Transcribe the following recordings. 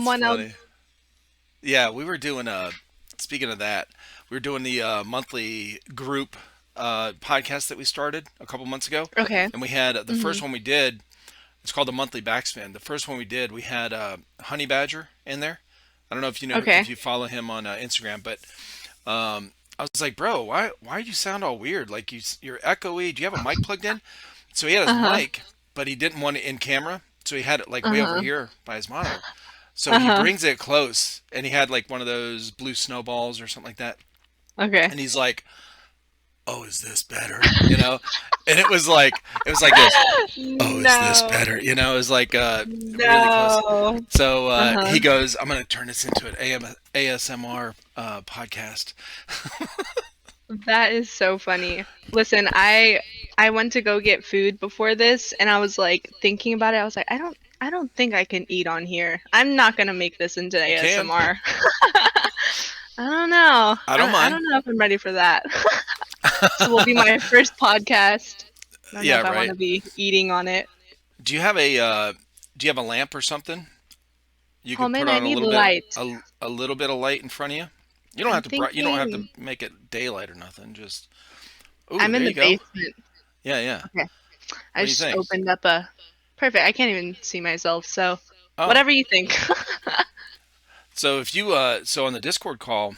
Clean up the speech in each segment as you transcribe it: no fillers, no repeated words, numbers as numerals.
That's someone else. funny. Yeah, we were doing speaking of that, we were doing the monthly group podcast that we started a couple months ago, Okay. and we had the Hmm. first one we did. It's called the monthly backspin. The first one we did, we had Honey Badger in there. I don't know if you know Okay. if you follow him on Instagram, but I was like, bro, why do you sound all weird? Like you're echoey. Do you have a mic plugged in? So he had his Uh-huh. mic, but he didn't want it in camera, so he had it like way over Uh-huh. here by his monitor. So he Uh-huh. brings it close, and he had like one of those blue snowballs or something like that, Okay. and he's like, "Oh, is this better?" And it was like this. Oh, is this No. better? It was like really close. No. So Uh-huh. he goes, "I'm gonna turn this into an ASMR podcast." That is so funny. Listen, I went to go get food before this and I was like thinking about it. I was like, I don't think I can eat on here. I'm not gonna make this into You can. ASMR. I don't know. I don't I mind. don't know if I'm ready for that. This will be my first podcast. I don't know Yeah, if I want right. to be eating on it. Do you have a lamp or something? You Oh could man, put I on need light. a little bit of light in front of you. You don't I'm have to you don't have to thinking make it daylight or nothing. Just ooh, I'm there in you the go. basement. Yeah, yeah. Okay. I What do you just think? opened up a perfect. I can't even see myself, so Oh, whatever you think. so if you so on the Discord call,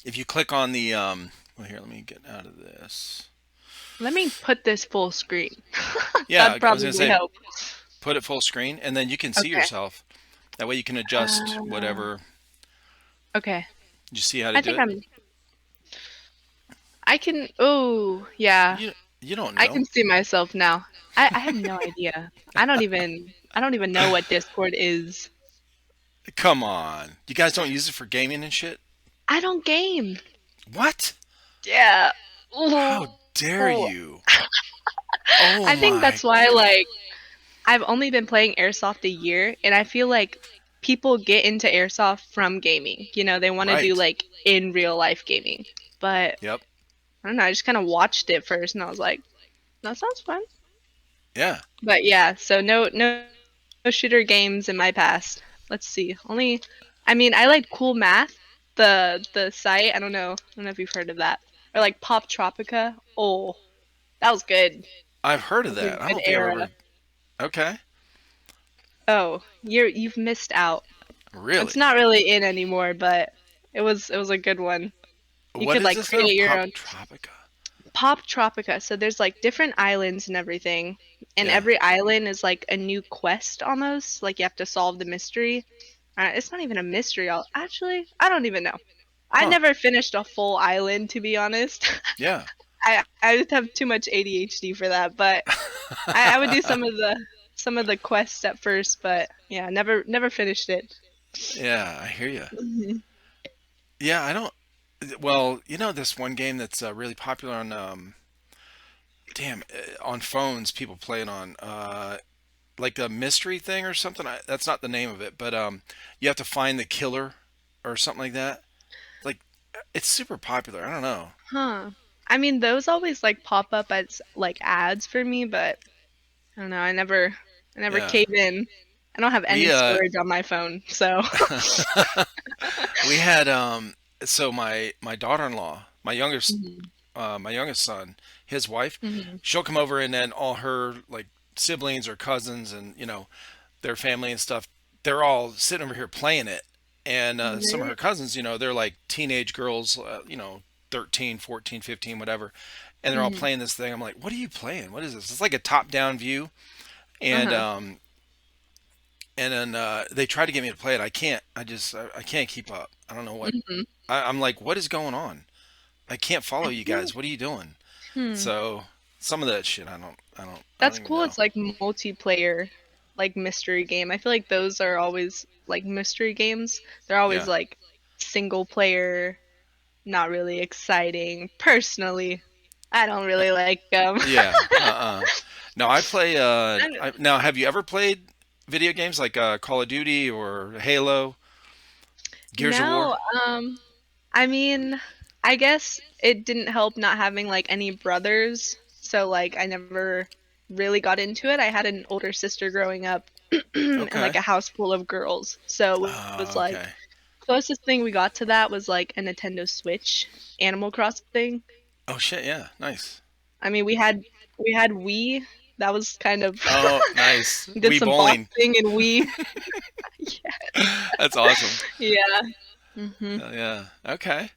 if you click on the well here, let me get out of this. Let me put this full screen. Yeah, That'd I was gonna probably say help. put it full screen, and then you can see Okay. yourself. That way you can adjust Uh, whatever. okay. You see how to I do think it? I can. Oh, yeah. You don't I know. can see myself now. I have no idea. I don't even know what Discord is. Come on, you guys don't use it for gaming and shit. I don't game. What? Yeah. How Oh. dare you? Oh I think my. that's why, like, I've only been playing Airsoft a year, and I feel like people get into Airsoft from gaming. They want to do, Right. like, in real life gaming. But, Yep. I don't know, I just kind of watched it first, and I was like, that sounds fun. Yeah. But yeah, so no shooter games in my past. Let's see. I mean, I like Cool Math, the site. I don't know if you've heard of that. Or like Pop Tropica. Oh, that was good. I've heard That of was a that. I good don't think I've era. ever. Okay. Oh, you've missed out. It's Really? not really in anymore, but it was a good one. You What could is like this though? create your Pop own Tropica. Pop Tropica. So there's like different islands and everything, and Yeah. every island is like a new quest almost. Like you have to solve the mystery. It's not even a mystery. Actually, I don't even know. I Huh. never finished a full island, to be honest. Yeah. I just have too much ADHD for that. But I would do some of the quests at first, but yeah, never finished it. Yeah. I hear you. Hmm. Yeah. I don't. Well, this one game that's really popular on on phones. People play it on like a mystery thing or something. That's not the name of it, but you have to find the killer or something like that. Like it's super popular. I don't know. Huh. I mean, those always like pop up as like ads for me, but I don't know. I never Yeah. cave in. I don't have any We storage on my phone, so. we had so my daughter-in-law, Mhm. my youngest son, his wife, Mhm. she'll come over and then all her like siblings or cousins and their family and stuff, they're all sitting over here playing it. And some of her Right. cousins, they're like teenage girls, 13, 14, 15, whatever. And they're all Mhm. playing this thing. I'm like, what are you playing? What is this? It's like a top-down view. And Uh-huh. then they try to get me to play it. I can't. I can't keep up. I don't know what. Mhm. I'm like, what is going on? I can't I follow you feel. guys. What are you doing? Hmm. So some of that shit, I don't That's even cool. know. It's like multiplayer, like mystery game. I feel like those are always like mystery games. They're always Yeah, like single player, not really exciting. Personally, I don't Uh, really like them. yeah. No, I play. I Now, have you ever played video games like Call of Duty or Halo, Gears of War? No, I mean, I guess it didn't help not having like any brothers, so like I never really got into it. I had an older sister growing up, and like Okay. a house full of girls. So it was Oh, like okay. closest thing we got to that was like a Nintendo Switch Animal Crossing. Oh shit, yeah, nice. I mean, we had Wii. That was kind of Oh, nice. did Wii some bowling. boxing and Wii. That's awesome. Yeah. Mhm. Yeah. Okay.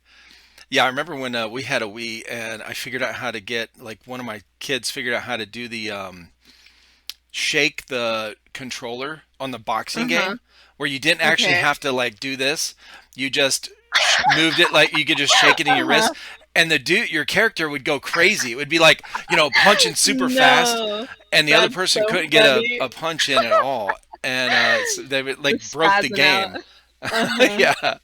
Yeah, I remember when we had a Wii and I figured out how to get like one of my kids figured out how to do the shake the controller on the boxing Uh-huh. game where you didn't actually Okay. have to like do this. You just moved it like you could just shake it in your Uh-huh. wrist and the dude your character would go crazy. It would be like, punching super fast No. and the other That's person so couldn't get funny. a punch in at all. And so they would like Just broke the spazzing out. game. Uh-huh. Yeah,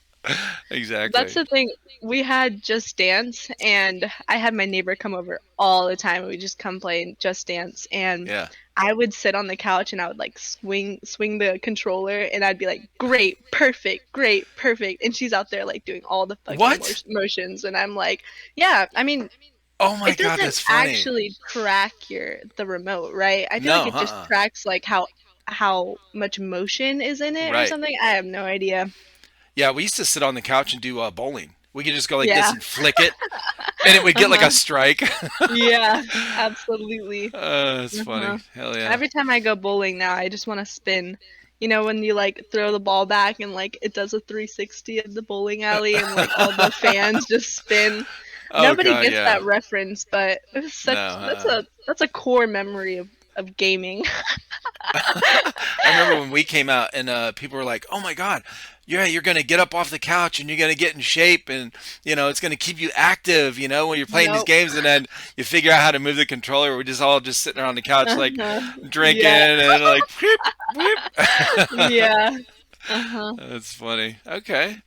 That's exactly. the thing. We had Just Dance, and I had my neighbor come over all the time. We just come play Just Dance, and Yeah. I would sit on the couch and I would like swing the controller, and I'd be like, great, perfect," and she's out there like doing all the fucking What? motions, and I'm like, yeah. I mean, Oh my it God, doesn't that's funny. actually track the remote, right? I feel like No, it just uh-uh. tracks like how much motion is in it or Right. something. I have no idea. Yeah, we used to sit on the couch and do bowling. We could just go like this Yeah. and flick it, and it would get like a Uh-huh. strike. Yeah, absolutely. That's funny. Uh-huh. Hell yeah. Every time I go bowling now, I just want to spin. You know, when you like throw the ball back and like it does a 360 of the bowling alley and like all the fans just spin. Oh Nobody God, gets yeah. that reference, but it was No. such that's a core memory of gaming. I remember when we came out and people were like, "Oh my God, yeah, you're gonna get up off the couch and you're gonna get in shape and it's gonna keep you active, when you're playing these Nope. games." And then you figure out how to move the controller. We're just all just sitting around the couch like Uh-huh. drinking Yeah. and like whip whip. Yeah. Uh-huh. That's funny. Okay.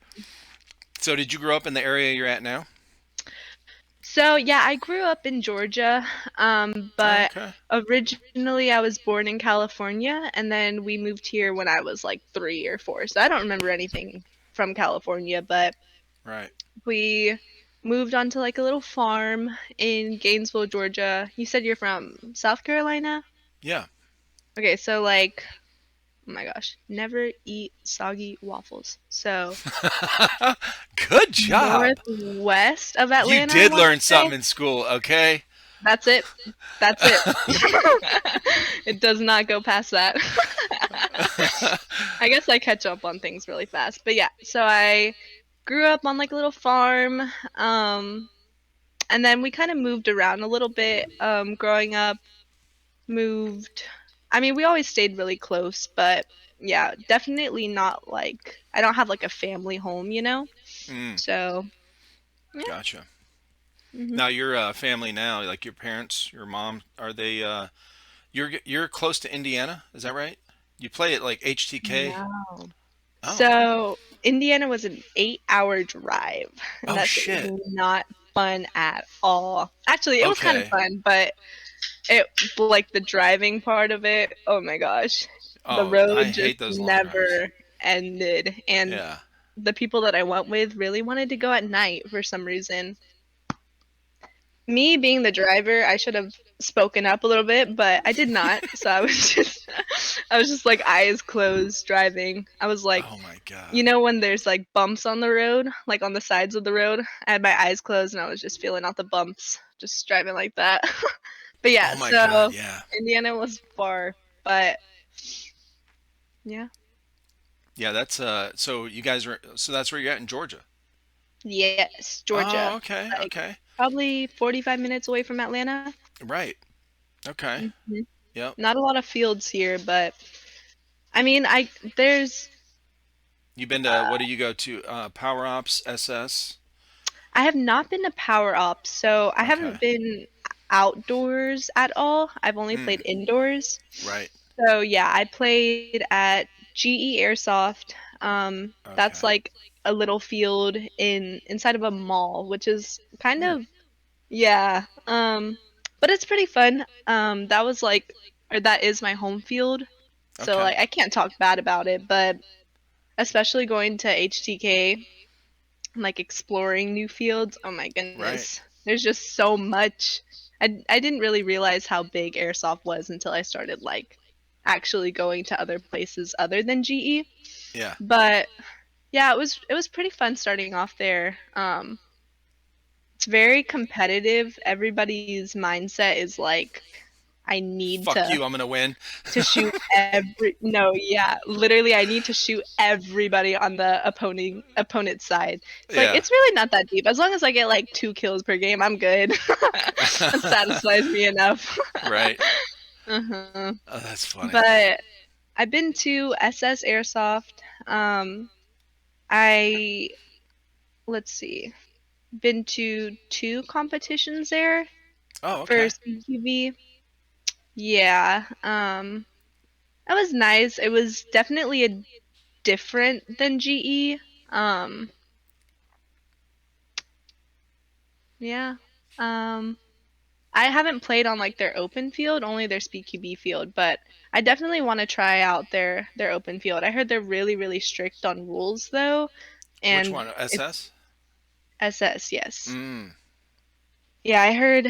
So did you grow up in the area you're at now? So yeah, I grew up in Georgia, Oh, but okay. originally I was born in California, and then we moved here when I was like 3 or 4. So I don't remember anything from California, but Right. we moved onto like a little farm in Gainesville, Georgia. You said you're from South Carolina? Yeah. Okay, so like, oh my gosh, never eat soggy waffles. So Good job. northwest of You Atlanta, I did want to learn say. something in school, okay? That's it. That's it. It does not go past that. I guess I catch up on things really fast. But yeah, so I grew up on like a little farm. Um, and then we kind of moved around a little bit growing up. Moved. I mean, we always stayed really close, but yeah, definitely not like I don't have like a family home. Mm, So, yeah. gotcha. Hmm. Now your family now, like your parents, your mom, are they you're close to Indiana, is that right? You play at like HTK? No. Oh. So Indiana was an 8-hour drive, and Oh that shit shit. was not fun at all. Actually, it was kind of Okay. fun, but it like the driving part of it, oh my gosh. The Oh, I road just hate those long drives. never ended, and Yeah. the people that I went with really wanted to go at night for some reason. Me being the driver, I should have spoken up a little bit, but I did not. So I was just I was just like eyes closed driving. I was like, Oh my you God. know when there's like bumps on the road, like on the sides of the road? I had my eyes closed and I was just feeling out the bumps, just driving like that. But Oh yeah, my God, so yeah. Indiana was far, but yeah. Yeah, that's so you guys are so that's where you're at in Georgia. Yes, Oh, Georgia. okay, Like okay. probably 45 minutes away from Atlanta. Right. Okay. Hmm. Yep. Not a lot of fields here, but I mean, I there's You been to what do you go to? Power Ops SS? I have not been to Power Ops, so I Okay. haven't been outdoors at all. I've only Hmm. played indoors. Right. So yeah, I played at GE Airsoft. That's Okay. like a little field inside of a mall, which is kind Hmm. of yeah. But it's pretty fun. That was like or that is my home field. So Okay. like I can't talk bad about it, but especially going to HTK, like exploring new fields. Oh my Right. goodness. There's just so much. I didn't really realize how big airsoft was until I started like actually going to other places other than GE. Yeah. But yeah, it was pretty fun starting off there. It's very competitive. Everybody's mindset is like, I need Fuck you, I'm gonna win. to shoot every no, yeah, literally I need to shoot everybody on the opponent's side. It's like Yeah. it's really not that deep. As long as I get like 2 kills per game, I'm good. That satisfies me enough. Right. Uh-huh. Oh, that's funny. But I've been to SS Airsoft. I let's see, been to 2 competitions there Oh, for okay. CQB. Yeah. That was nice. It was definitely a different than GE. Yeah. Um, I haven't played on like their open field, only their SpeedQB field, but I definitely want to try out their open field. I heard they're really, really strict on rules though, Which and one? it's SS? SS, yes. Mm. Yeah, I heard,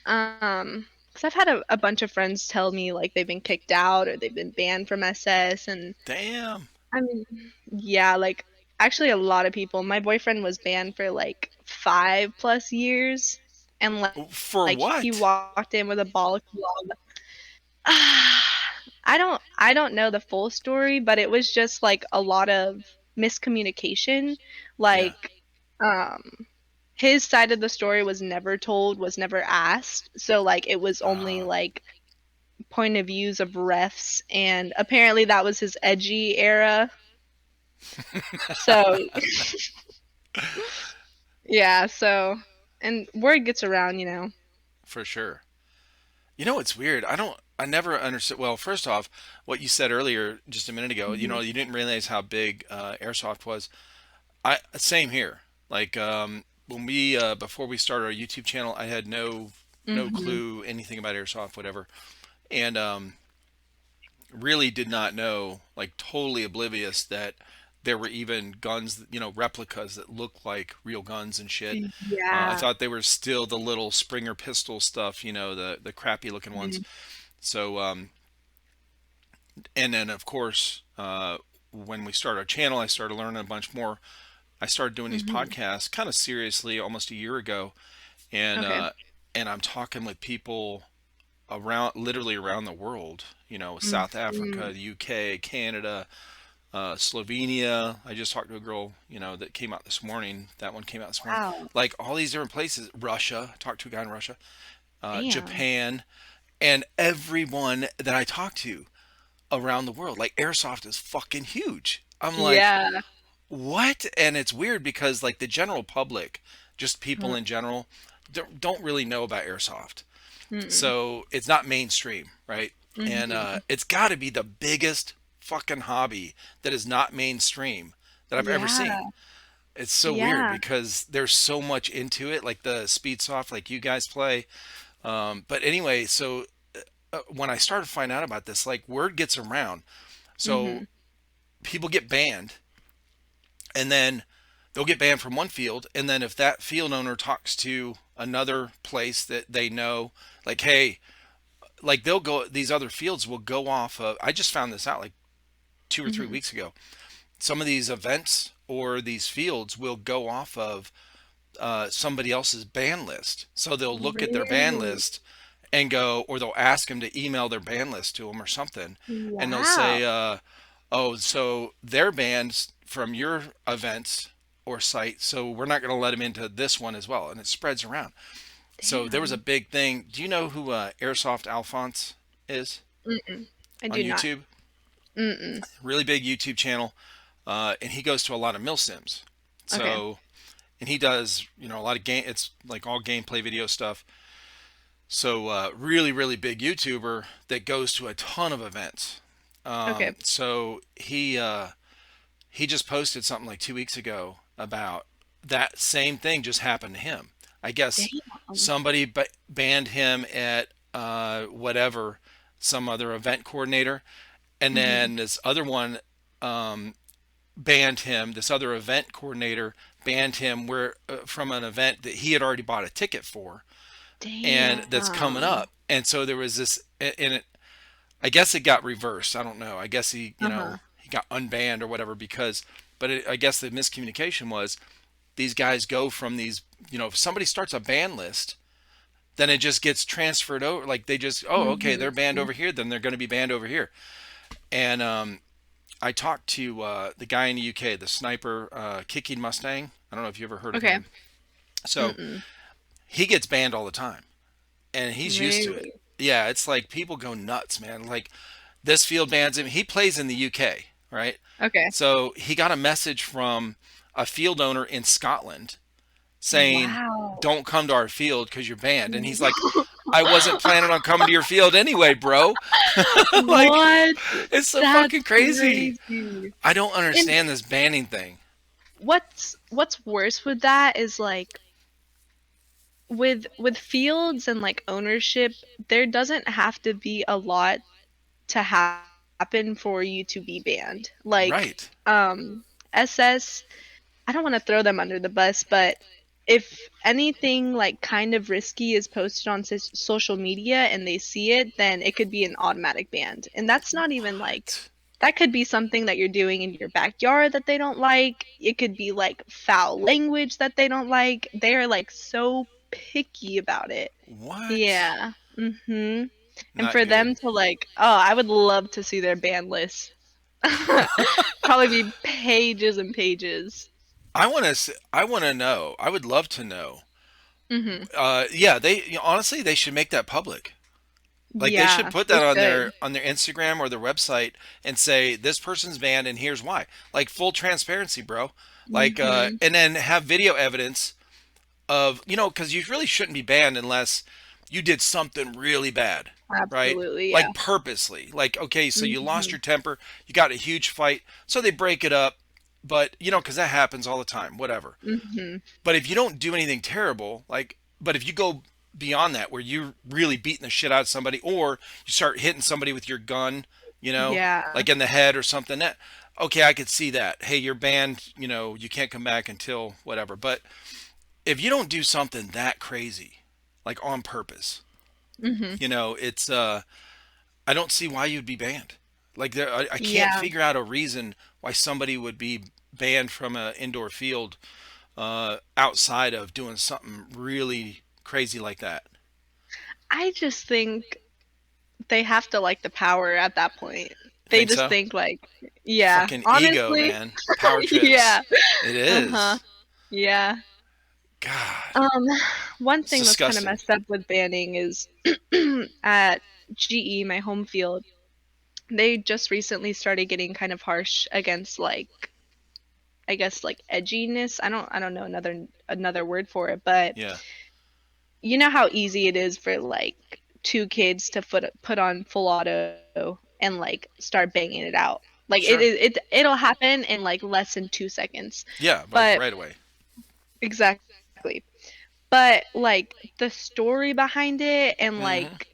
because I've had a bunch of friends tell me like they've been kicked out or they've been banned from SS, and Damn. I mean, yeah, like actually a lot of people. My boyfriend was banned for like 5 plus years, and For like he what? walked in with a ball of club. I don't know the full story, but it was just like a lot of miscommunication. Yeah. Like, um, his side of the story was never told, was never asked. So like it was only Uh, like point of views of refs, and apparently that was his edgy era. So yeah, so and word gets around. for sure. You know what's weird? I never understood. Well, first off, what you said earlier just a minute ago, Hmm. you didn't realize how big Airsoft was. Same here. Like when we before we started our YouTube channel, I had no Hmm. clue anything about Airsoft, whatever, and really did not know, like totally oblivious that there were even guns, replicas that looked like real guns and shit. I Yeah. thought they were still the little Springer pistol stuff, the crappy looking ones. Mhm. So, and then of course, when we started our channel, I started learning a bunch more. I started doing these Hmm. podcasts kind of seriously almost a year ago, and Okay. uh, and I'm talking with people literally around the world. South Hmm. Africa, the UK, Canada, Slovenia. I just talked to a girl, that came out this morning. That one came out this morning. Wow. Like all these different places. Russia. I talked to a guy in Russia. Damn. Japan, and everyone that I talk to around the world. Like airsoft is fucking huge. I'm like, Yeah. what? And it's weird because like the general public, just people in general, don't really know about airsoft. Mm-mm. So it's not mainstream, right? And Hmm. it's got to be the biggest fucking hobby that is not mainstream that I've ever Yeah. seen. It's so weird Yeah. because there's so much into it, like the speed soft, like you guys play. But anyway, so when I started to find out about this, like word gets around. So Hmm. people get banned, and then they'll get banned from one field, and then if that field owner talks to another place that they know, like, hey, like they'll go, these other fields will go off of, I just found this out like 2 or 3 Hmm. weeks ago. Some of these events or these fields will go off of somebody else's ban list. So they'll look at their ban Really? list and go, or they'll ask them to email their ban list to them or something. And they'll Wow. say, oh, so they're banned from your events or site. So we're not going to let them into this one as well. And it spreads around. So there was a Damn. big thing. Do you know who Airsoft Alphonse is Mm-mm. I on do not. YouTube? Mm-mm. Really big YouTube channel. And he goes to a lot of mil sims. Okay. So, and he does, a lot of game, it's like all gameplay video stuff. So, really, really big YouTuber that goes to a ton of events. Okay. So he just posted something like 2 weeks ago about that same thing just happened to him. I guess Damn. somebody banned him at whatever, some other event coordinator, and Hmm. then this other one um, banned him. This other event coordinator banned him where from an event that he had already bought a ticket for, and that's coming Damn. up. And so there was this, and I guess it got reversed. I don't know. I guess Uh-huh. he got unbanned or whatever because, but I guess the miscommunication was these guys go from these, if somebody starts a ban list, then it just gets transferred over. Like they just, oh, okay, they're banned Mm-hmm. over here, then they're going to be banned over here. And I talked to the guy in the UK, the sniper, Kicking Mustang. I don't know if you ever heard of Okay. him. So Mm-mm. he gets banned all the time, and he's used to it. Really? Yeah, it's like people go nuts, man. Like this field bans him. He plays in the UK, right? Okay. So he got a message from a field owner in Scotland saying, Wow. "Don't come to our field because you're banned." And he's like, "I wasn't planning on coming to your field anyway, bro." Like, What? it's so That's fucking crazy. crazy. I don't And understand this banning thing. what's worse with that is like with fields and like ownership, there doesn't have to be a lot to happen for you to be banned. Like Right. SS, I don't want to throw them under the bus, but if anything like kind of risky is posted on social media and they see it, then it could be an automatic ban. And that's not even like What? that could be something that you're doing in your backyard that they don't like. It could be like foul language that they don't like. They're like so picky about it. What? Yeah. Mhm. And Not for good. them to like, oh, I would love to see their ban list. Probably be pages and pages. I want to know. I would love to know. Mhm. Yeah, honestly they should make that public. Like they should Yeah, put they that on should. their Instagram or their website and say this person's banned and here's why. Like full transparency, bro. Like Mhm. and then have video evidence of, cuz you really shouldn't be banned unless you did something really bad, right? Absolutely, yeah. Like purposely. Like okay, so you lost Mhm. your temper, you got a huge fight, so they break it up, but cuz that happens all the time, whatever. Mhm. But if you don't do anything terrible, but if you go beyond that, where you're really beating the shit out of somebody, or you start hitting somebody with your gun, Yeah. like in the head or something, okay, I could see that. Hey, you're banned. You can't come back until whatever. But if you don't do something that crazy, like on purpose, Mhm. it's I don't see why you'd be banned. Like I can't Yeah. figure out a reason why somebody would be banned from an indoor field outside of doing something really crazy like that. I just think they have to like the power at that point. They Think just so? think like, yeah, Fucking ego, honestly, man. Power trips. yeah. It Uh-huh. is. Yeah. God, Um, one it's thing that's kind of disgusting. messed up with banning is at GE, my home field, they just recently started getting kind of harsh against like I guess like edginess. I don't know another word for it, but Yeah, you know how easy it is for like two kids to put on full auto and like start banging it out. Like sure. it'll happen in like less than 2 seconds. Yeah, like But right away. exactly. But like the story behind it and Hmm. like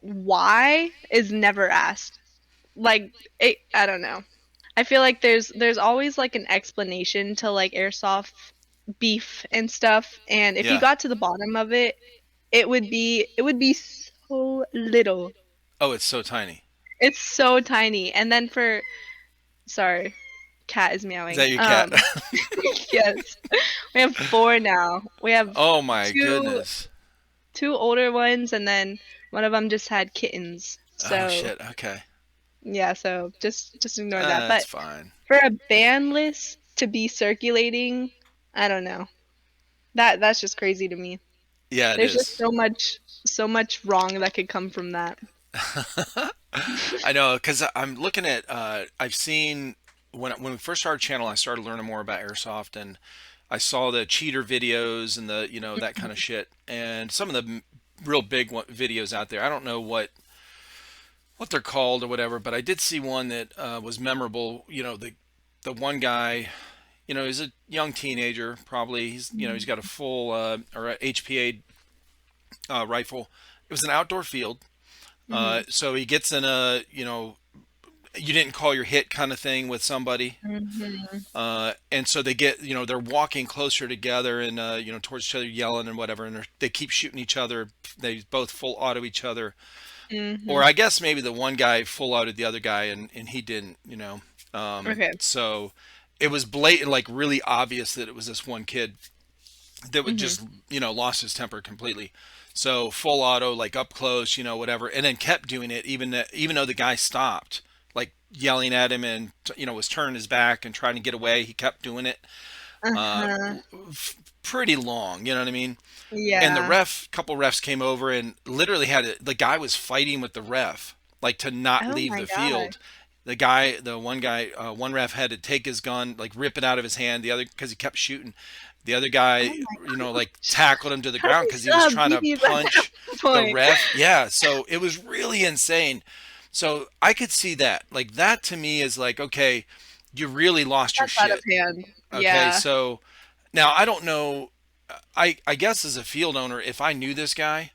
why is never asked. Like I don't know. I feel like there's always like an explanation to like airsoft beef and stuff, and if you Yeah. got to the bottom of it, it would be so little. Oh, it's so tiny. It's so tiny. And then for sorry, cat is Is meowing. that your cat? Yes. We have four now. We have Oh my two goodness. two older ones and then one of them just had kittens. Oh So, shit. Okay. yeah, so just ignore that. That's But fine. for a ban list to be circulating, I don't know. That's just crazy to me. Yeah, it There's just is. so much wrong that could come from that. I know, because I'm looking at. I've seen when we first started channel, I started learning more about airsoft, and I saw the cheater videos and the that kind of shit, and some of the real big videos out there. I don't know what they're called or whatever, but I did see one that was memorable. The one guy, he's a young teenager, probably. He's got a full or a HPA rifle. It was an outdoor field. Hmm. So he gets in a, you didn't call your hit kind of thing with somebody. Hmm. And so they get, they're walking closer together and, towards each other, yelling and whatever. And they keep shooting each other. They both full auto each other. Or Mhm. I guess maybe the one guy full outed the other guy and he didn't, you know. Okay. So it was blatant, like really obvious that it was this one kid that would Mhm. just, you know, lost his temper completely. So full auto, like up close, you know, whatever, and then kept doing it even though the guy stopped, like yelling at him and you know was turning his back and trying to get away. He kept doing it uh, Uh-huh. pretty long, you know what I mean? And the Yeah. couple refs came over and literally the guy was fighting with the ref, like to not Oh leave my the gosh. field. The one guy, one ref had to take his gun, like rip it out of his hand. The other, because he kept shooting. The other Oh guy, my you know, like gosh. tackled him to the How do ground you because he still was have trying to BBs at that punch the point? ref. Yeah, so it was really insane. So I could see that. Like that to me is like, okay, you really lost your That's out of shit. hand. Okay, Yeah. so now I don't know. I guess as a field owner, if I knew this guy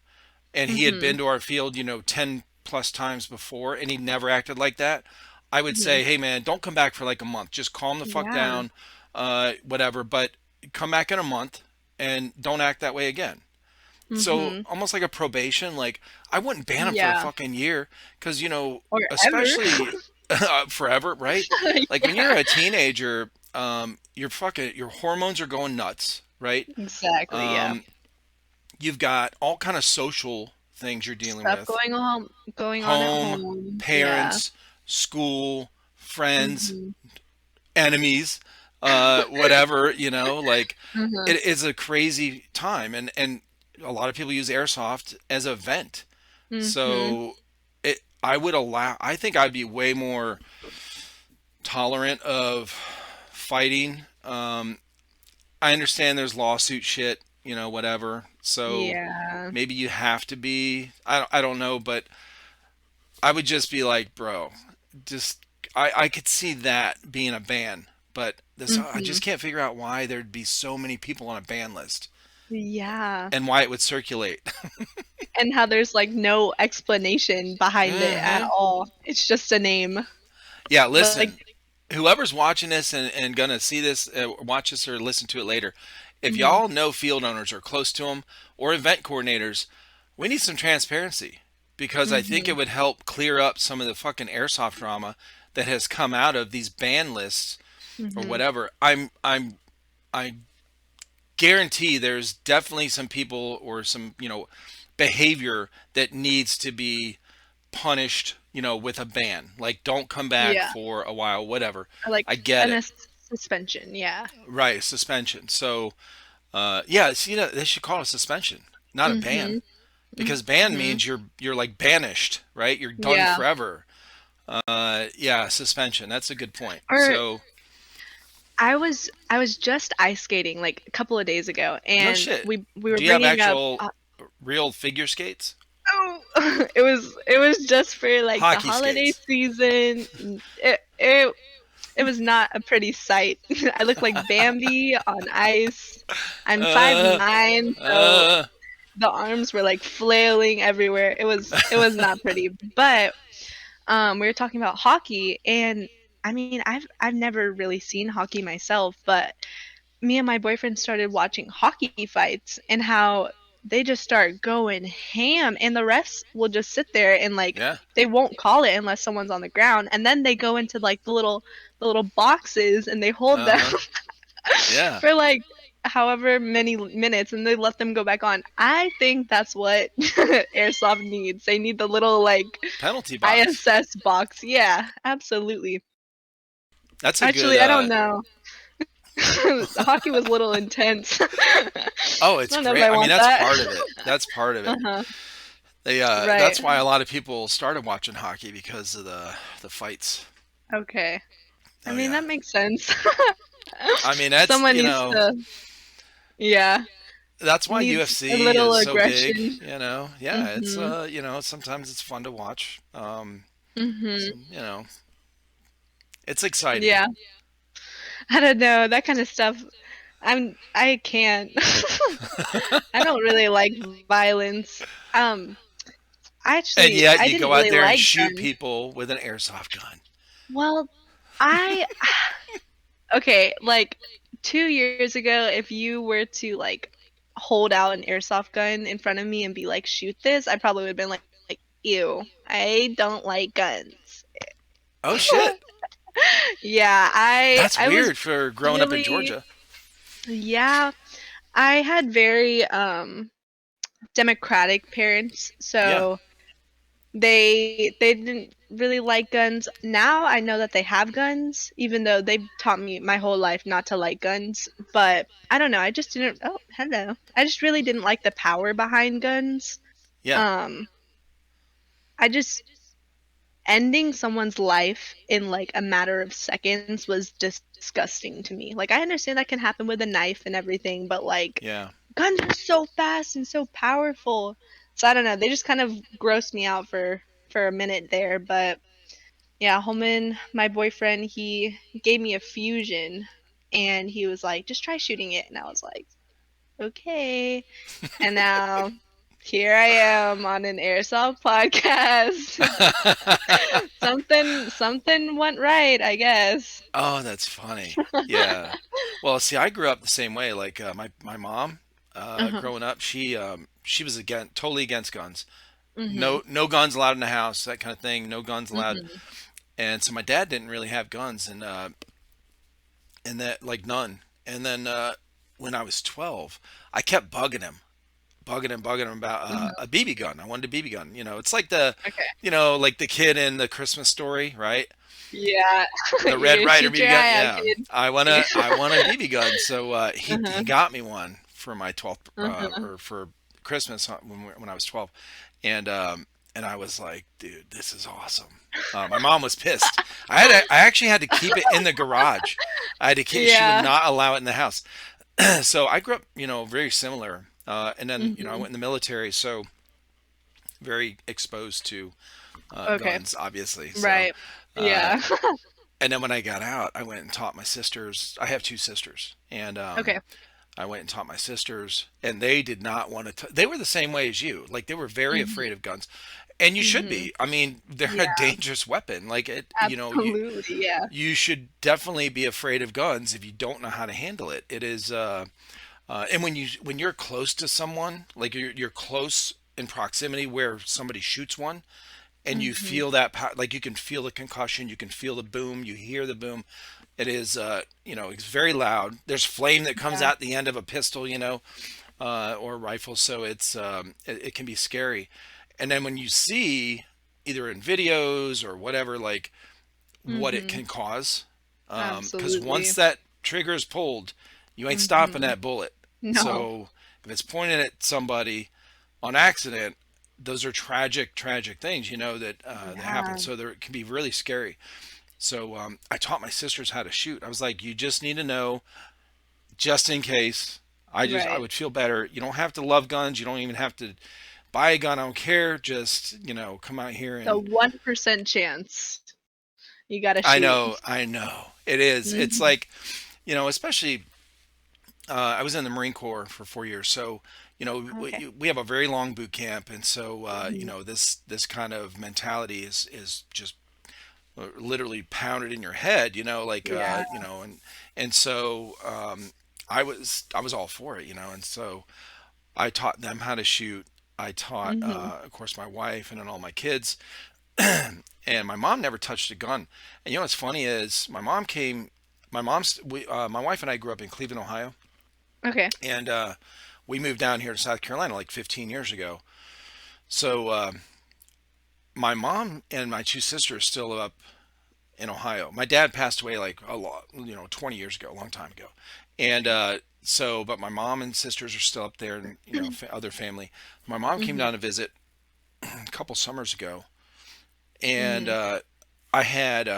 and he had been Mhm. to our field, you know, 10 plus times before and he never acted like that, I would Mhm. say, hey man, don't come back for like a month. Just calm the fuck Yeah. down, whatever. But come back in a month and don't act that way again. So Mhm. almost like a probation. Like I wouldn't ban him for a Yeah. fucking year because you know, Or ever. especially forever, right? Like when you're Yeah. a teenager, your hormones are going nuts, right? Exactly, yeah. Um, you've got all kind of social things you're dealing Stuff with: going on at home, home. Yeah. parents, school, friends, Mhm. enemies, whatever, you know, like Mhm. it is a crazy time. And a lot of people use airsoft as a vent. Mhm. So I think I'd be way more tolerant of fighting. I understand there's lawsuit shit, you know, whatever. So Yeah. maybe you have to be. I don't know, but I would just be like, bro, just I could see that being a ban, but this I Mhm. just can't figure out why there'd be so many people on a ban list Yeah. and why it would circulate. And how there's, like, no explanation behind it at Hmm. all. It's just a name. Yeah, Like listen, whoever's watching this and gonna see this, watch this or listen to it later, if mhm. y'all know field owners or close to them or event coordinators, we need some transparency because I think it Mhm. would help clear up some of the fucking airsoft drama that has come out of these ban lists or Mhm. whatever. I guarantee there's definitely some people or some, you know, behavior that needs to be punished, you know, with a ban. Like don't come back Yeah. for a while, whatever. Or, like, I get an it. suspension, yeah. Right, suspension. So, yeah, see that they should call it a suspension, not a ban, Mhm. because ban Mhm. means you're like banished, right? You're done Yeah. forever. Yeah, suspension. That's a good point. Or So, I was just ice skating, like, a couple of days ago, no and shit. we were Do you have bringing up, actual real figure skates? oh, it was just for, like, the Hockey holiday skates. season. It was not a pretty sight. I look like Bambi on ice. I'm Uh, 5'9", so uh, the arms were, like, flailing everywhere. It was not pretty, but, we were talking about hockey, and, I mean, I've never really seen hockey myself, but me and my boyfriend started watching hockey fights and how they just start going ham and the refs will just sit there and like yeah. they won't call it unless someone's on the ground and then they go into like the little boxes and they hold Uh them huh. Yeah. for like however many minutes and they let them go back on. I think that's what airsoft needs. They need the little like Penalty box. ISS box. Yeah, absolutely. That's a good. Actually, I don't know. Hockey was a little intense. I Oh, it's don't know if great. I I mean, want that's that. part of it. That's part of it. Uh-huh. That's Right. why a lot of people started watching hockey because of the fights. Okay. I Oh mean, yeah. that makes sense. I mean, that's Someone you needs know to, yeah, that's why needs a UFC little is so big. aggression. You know, yeah, it's Mhm. you know sometimes it's fun to watch. Mhm. So, you know, it's exciting. Yeah. I don't know, that kind of stuff. I can't. I don't really like violence. Um, And actually, yet I you didn't go out really there and like shoot guns. people with an airsoft gun. Well, I okay, like 2 years ago, if you were to like hold out an airsoft gun in front of me and be like, "Shoot this," I probably would have been like, ew, I don't like guns. Oh shit. Yeah, That's I was weird for growing up in really, Georgia. yeah, I had very democratic parents, Yeah. so they didn't really like guns. Now I know that they have guns, even though they've taught me my whole life not to like guns. But I don't know, I just didn't. Oh, hello. I just really didn't like the power behind guns. Yeah. Um, I just ending someone's life in like a matter of seconds was disgusting to me. Like I understand that can happen with a knife and everything, but like Yeah. guns are so fast and so powerful. So I don't know, they just kind of grossed me out for a minute there, but yeah, Holman, my boyfriend, he gave me a fusion and he was like, just try shooting it. And I was like, okay. And now here I am on an airsoft podcast. Something went right, I guess. Oh, that's funny. Yeah. Well, see, I grew up the same way. Like my mom, Uh-huh. growing up, she was totally against guns. Mhm. No guns allowed in the house, that kind of thing. No guns allowed. Mhm. And so my dad didn't really have guns, and that like none. And then when I was 12, I kept bugging him about Mhm. a BB gun. I wanted a BB gun. It's like the, Okay. like the kid in the Christmas story, right? Yeah. The Red You Ryder shoot your BB gun. eye out, Yeah, kid. I want a BB gun. So he Uh-huh. got me one for my 12th Uh-huh. or for Christmas when I was 12, and I was like, dude, this is awesome. My mom was pissed. I actually had to keep it in the garage. I had to keep, she would Yeah. not allow it in the house. So I grew up, very similar. And then, I Mhm. went in the military, so very exposed to Okay. guns, obviously. So, Right. uh, Yeah. and then when I got out, I went and taught my sisters. I have two sisters, and Okay. I went and taught my sisters, and they did not want to. They were the same way as you. Like they were very Mhm. afraid of guns, and you should Mhm. be. I mean, they're a Yeah. dangerous weapon. Like it, Absolutely. Yeah. you should definitely be afraid of guns if you don't know how to handle it. It is, and when you're close to someone, like you're close in proximity where somebody shoots one, and you Mhm. feel that like you can feel the concussion, you can feel the boom, you hear the boom. It is, it's very loud. There's flame that comes Yeah. out the end of a pistol, or a rifle, so it can be scary. And then when you see either in videos or whatever, like what it Mhm. can cause, because once Absolutely. that trigger is pulled, you ain't stopping Mhm. that bullet. No. So if it's pointed at somebody on accident, those are tragic, tragic things, that happen. Yeah. So it can be really scary. So I taught my sisters how to shoot. I was like, you just need to know, just in case. I Right. would feel better. You don't have to love guns. You don't even have to buy a gun. I don't care. Just come out here The and. 1% chance you gotta I shoot. know, I know. It is. It's Mhm. like, especially I was in the Marine Corps for 4 years, so Okay. we have a very long boot camp, and so Mhm. this kind of mentality is just literally pounded in your head, like Yeah. and so I was all for it, and so I taught them how to shoot. I taught, Mhm. of course, my wife and then all my kids, and my mom never touched a gun. And what's funny is my wife and I grew up in Cleveland, Ohio, Okay. and we moved down here to South Carolina like 15 years ago. So my mom and my two sisters still live up in Ohio. My dad passed away like a lot, 20 years ago, a long time ago. And Okay. but my mom and sisters are still up there, and other family. My mom came Mhm. down to visit a couple summers ago, and Mhm. I had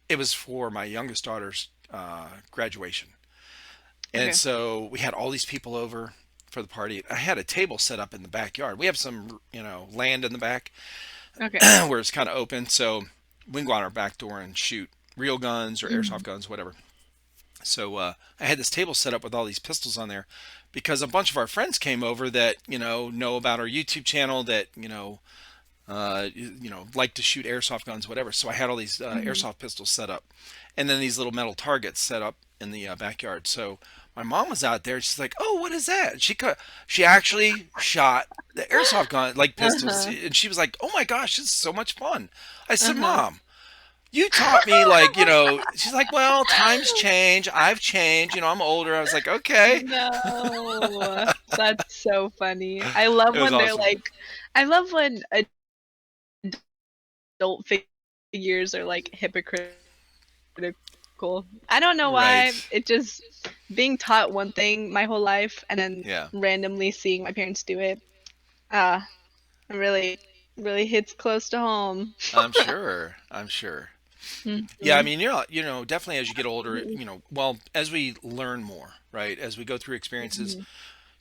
it was for my youngest daughter's graduation, and Okay. so we had all these people over for the party. I had a table set up in the backyard. We have some, land in the back Okay. where it's kind of open, so we can go out our back door and shoot real guns or airsoft Mhm. guns, whatever. So I had this table set up with all these pistols on there because a bunch of our friends came over that know about our YouTube channel, that like to shoot airsoft guns, whatever. So I had all these Mhm. airsoft pistols set up, and then these little metal targets set up in the backyard. So my mom was out there. She's like, "Oh, what is that?" And she actually shot the airsoft gun like pistols, Uh-huh. and she was like, "Oh my gosh, this is so much fun." I said, Uh-huh. "Mom, you taught me like, you know." She's like, "Well, times change. I've changed. You know, I'm older." I was like, "Okay." No. That's so funny. I love It was when they're awesome. like I love when adult figures are like hypocritical. I don't know Right. why. It just being taught one thing my whole life and then Yeah. randomly seeing my parents do it. Uh, it really hits close to home. I'm sure. I'm sure. Yeah, I Hmm. mean, definitely as you get older, well, as we learn more, right? As we go through experiences, Hmm.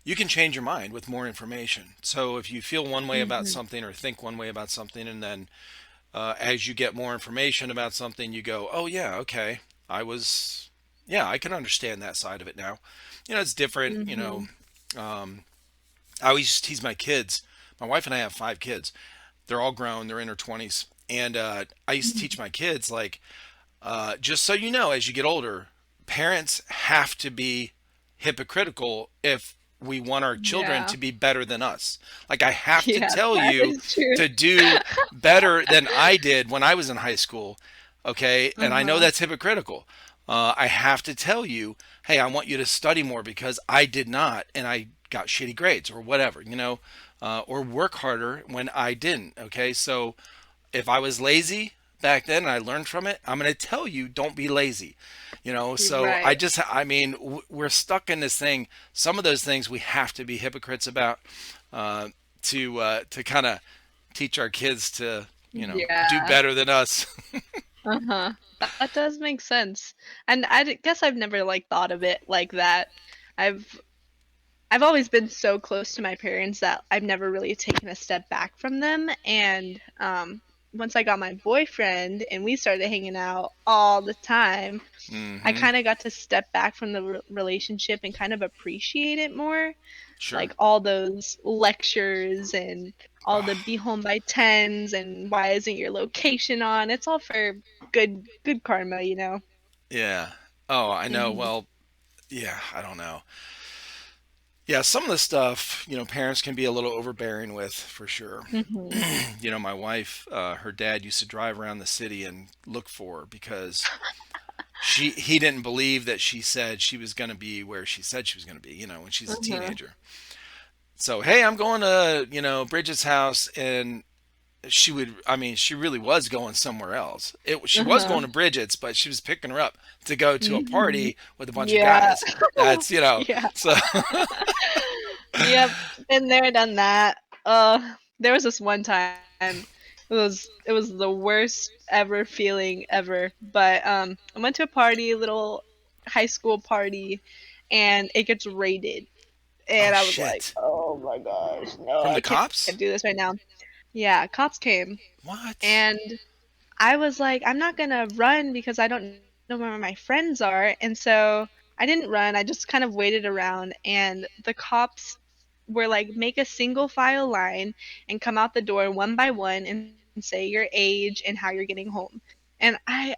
you can change your mind with more information. So if you feel one way about Hmm. something or think one way about something, and then as you get more information about something, you go, oh, yeah, okay, I was, yeah, I can understand that side of it now. It's different. Hmm. I always tease my kids. My wife and I have 5 kids. They're all grown, they're in their 20s. And I used to teach my kids, like, just so you know, as you get older, parents have to be hypocritical if we want our children Yeah. to be better than us. Like, I have to Yeah, tell that you is true. to do better than I did when I was in high school. Okay. And I know Uh-huh. that's hypocritical. I have to tell you, hey, I want you to study more because I did not and I got shitty grades or whatever, or work harder when I didn't. Okay. So, if I was lazy back then and I learned from it, I'm going to tell you don't be lazy. So Right. I mean, we're stuck in this thing. Some of those things we have to be hypocrites about uh, to kind of teach our kids to, do Yeah. better than us. Uh-huh. That does make sense. And guess I've never like thought of it like that. I've I've always been so close to my parents that I've never really taken a step back from them. And once I got my boyfriend and we started hanging out all the time, I Hmm. kind of got to step back from the relationship and kind of appreciate it more. Sure. Like all those lectures and all the be Oh, home by tens and why isn't your location on? It's all for good karma, you know. yeah. Oh, I know. Mhm. Well, yeah, I don't know. Yeah, some of the stuff, parents can be a little overbearing with for sure. Mhm. My wife, her dad used to drive around the city and look for her because he didn't believe that she said she was going to be where she said she was going to be, when she's a Uh-huh. teenager. So, hey, I'm going to, Bridget's house, and I mean, she really was going somewhere else. She was Uh-huh. going to Bridget's, but she was picking her up to go to a Mhm. party with a bunch of Yeah. guys. That's, Yeah. so Yep. Been there, done that. There was this one time. It was the worst ever feeling ever. But I went to a party, little high school party, and it gets raided. oh And I was like, shit. oh my gosh, no, From I the can't cops? do this right now. Yeah, cops came, What? and I was like, I'm not gonna run because I don't know where my friends are. And so I didn't run. I just kind of waited around, and the cops were like, make a single file line and come out the door one by one and say your age and how you're getting home. And I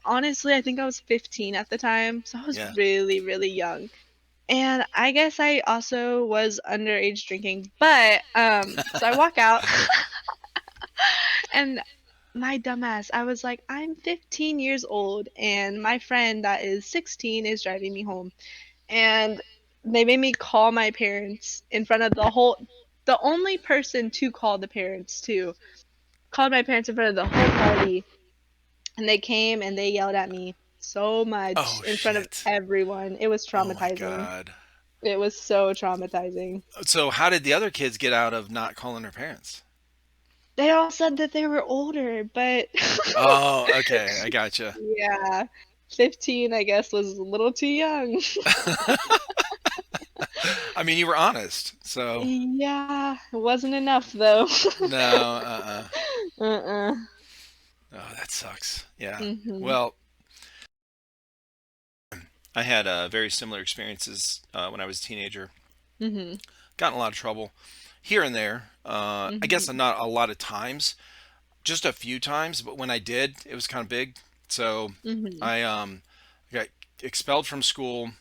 think I was 15 at the time, so I was Yeah. really, really young. And I guess I also was underage drinking, but so I walk out and my dumbass, I was like, I'm 15 years old and my friend that is 16 is driving me home. And they made me call my parents in front of the only person to call the parents too. Called my parents in front of the whole party and they came and they yelled at me so much Oh in front of shit. everyone. It was Oh my traumatizing. god. It was so traumatizing. So how did the other kids get out of not calling their parents? They all said that they were older, but Oh, okay. I gotcha. yeah, 15, I guess, was a little too young. I mean, you were honest. So, Yeah, it wasn't enough though. no, Uh-uh. Oh, that sucks. Yeah. Mhm. Well, I had very similar experiences when I was a teenager. Mhm. Got in a lot of trouble here and there. I guess Mhm. not a lot of times, just a few times, but when I did, it was kind of big. So Mhm. I got expelled from school.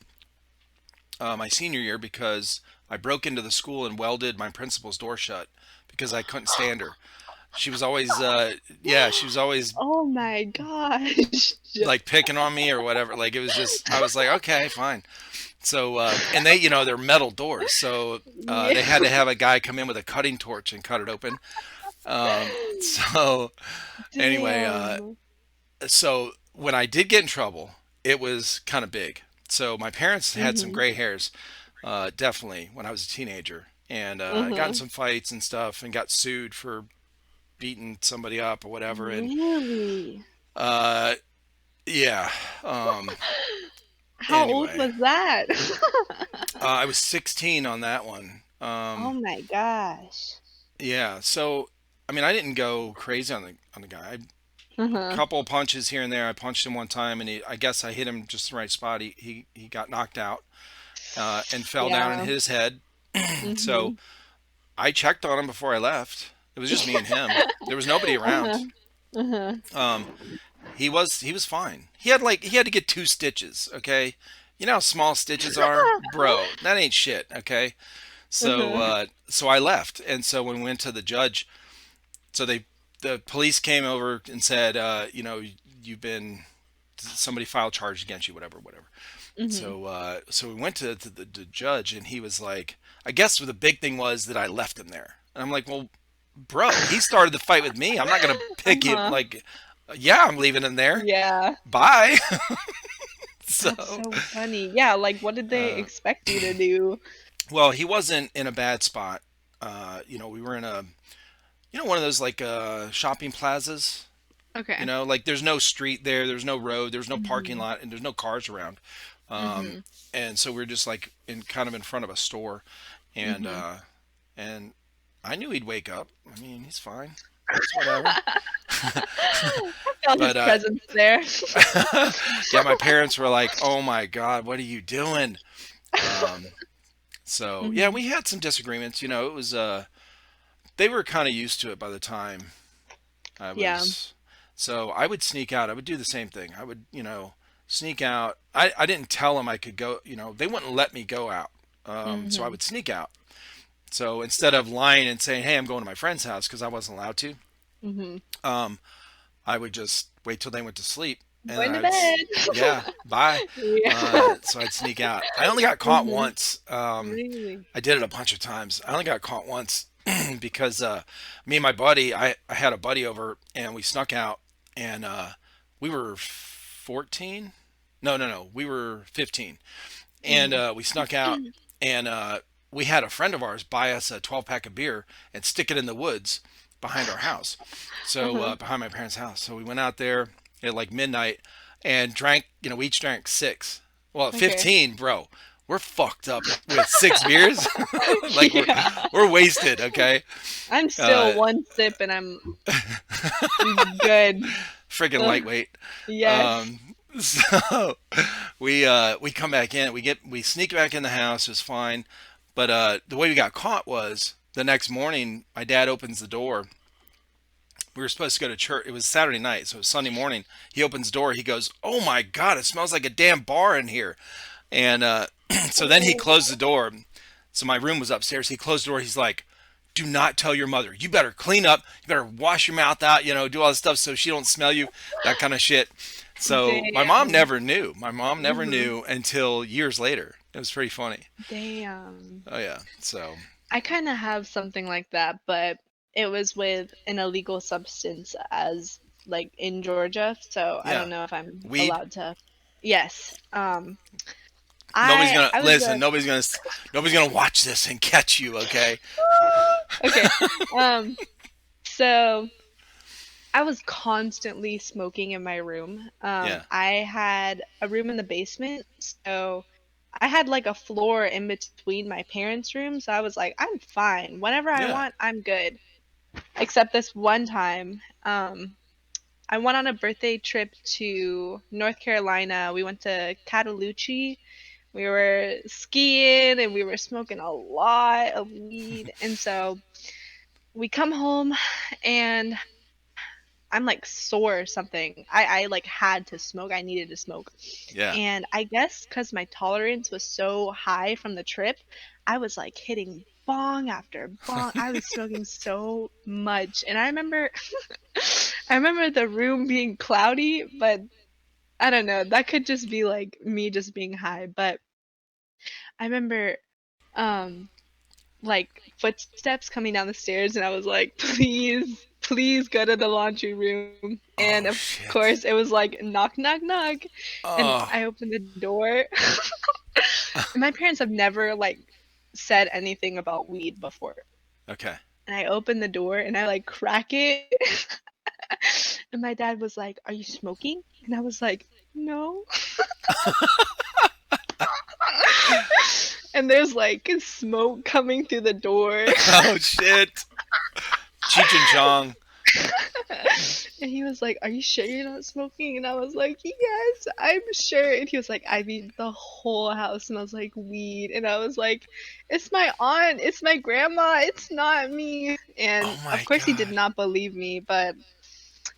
my senior year because I broke into the school and welded my principal's door shut because I couldn't stand her. She was always, yeah, she was always Oh my gosh. like picking on me or whatever. Like it was just, I was like, okay, fine. So, and they, they're metal doors, so Yeah. they had to have a guy come in with a cutting torch and cut it open. So anyway, Damn. so when I did get in trouble, it was kind of big. So my parents had some Mhm. gray hairs, definitely when I was a teenager, and I got in Mhm. some fights and stuff, and got sued for beating somebody up or whatever. And Really? uh, yeah, um, How old anyway, was that? I was 16 on that one. Oh my gosh. Yeah, so I mean, I didn't go crazy on the guy. Uh-huh. Couple of punches here and there. I punched him one time, and I guess I hit him just the right spot. He got knocked out and fell down and Yeah. hit his head. So Mhm. I checked on him before I left. It was just me and him. There was nobody Uh-huh. around. Uh-huh. Um, he was fine. He had to get 2 stitches. Okay, you know how small stitches are, bro. That ain't shit. Okay, so Uh-huh. so I left, and so when we went to the judge, so the police came over and said, you've been somebody filed charge against you, whatever, whatever. Mhm. So we went to the judge, and he was like, I guess the big thing was that I left him there, and I'm like, well, bro, he started the fight with me. I'm not gonna pick him. Uh-huh. Like, yeah, I'm leaving him there. Yeah. Bye. That's So, so funny. Yeah, like what did they uh, expect you to do? well, he wasn't in a bad spot. We were in one of those like shopping plazas. Okay. Like there's no street there, there's no road, there's no parking Mhm. lot, and there's no cars around. Um, Mhm. and so we're just like in front of a store, and Mhm. uh, and I knew he'd wake up. I mean, he's fine. It's whatever. I felt his But presence there. yeah, my parents were like, "Oh my God, what are you doing?" Um, so yeah, Mhm. we had some disagreements. It was they were kind of used to it by the time I Yeah. was. So I would sneak out. I would do the same thing. I would, sneak out. I didn't tell them I could go. They wouldn't let me go out. So I Mhm. would sneak out. So instead of lying and saying, "Hey, I'm going to my friend's house," because I wasn't allowed to, Mhm. um, I would just wait till they went to sleep, and then Going to bed. yeah, bye. Yeah. So I'd sneak out. I only got caught Mhm. once. Really? I did it a bunch of times. I only got caught once because me and my buddy, I had a buddy over, and we snuck out, and we were 14. No, no, no, we were 15, and Mhm. we snuck out, and we had a friend of ours buy us a 12-pack of beer and stick it in the woods behind our house, so Uh-huh. behind my parents' house. So we went out there at like midnight and drank. We each drank six. Well, at Okay. 15, bro, we're fucked up with 6 beers. Like we're Yeah. we're wasted. Okay, I'm still uh, one sip and I'm good. friggin' Ugh, lightweight. yes. Um, so we come back in. We sneak back in the house. It was fine, but the way we got caught was the next morning. My dad opens the door. We were supposed to go to church. It was Saturday night, so it was Sunday morning. He opens the door. He goes, "Oh my God, it smells like a damn bar in here." And so then he Oh, closed the door. So my room was upstairs. He closed the door. He's like, "Do not tell your mother. You better clean up. You better wash your mouth out. Do all this stuff so she don't smell you. That kind of shit." So my mom damn. never knew. My mom never Mhm. knew until years later. It was pretty funny. Damn. Oh yeah. So I kind of have something like that, but it was with an illegal substance as like in Georgia, so I yeah, don't know if I'm weed. allowed to. Yes. Nobody's I gonna I was listen. Nobody's gonna watch this and catch you. Okay. okay. Um so I was constantly smoking in my room. Yeah. I had a room in the basement, so I had like a floor in between my parents' rooms. So I was like, I'm fine. Whenever I Yeah. want, I'm good. Except this one time, I went on a birthday trip to North Carolina. We went to Cataloochee. We were skiing and we were smoking a lot of weed. And so we come home and I'm like sore or something. I like had to smoke. I needed to smoke. Yeah. And I guess because my tolerance was so high from the trip, I was like hitting bong after bong. I was smoking so much. And I remember I remember the room being cloudy, but I don't know. That could just be like me just being high. But I remember um like footsteps coming down the stairs and I was like, please, please go to the laundry room. And Oh of shit. course it was like knock, knock, knock. And Oh. I opened the door. And my parents have never like said anything about weed before. Okay. And I opened the door and I like crack it. And my dad was like, "Are you smoking?" And I was like, "No." And there's like smoke coming through the door. Oh shit. Cheech and Chong. And he was like, "Are you sure you're not smoking?" And I was like, "Yes, I'm sure." And he was like, "I mean the whole house." And I was like, "Weed." And I was like, "It's my aunt, it's my grandma, it's not me." And Oh of my course he did god. not believe me, but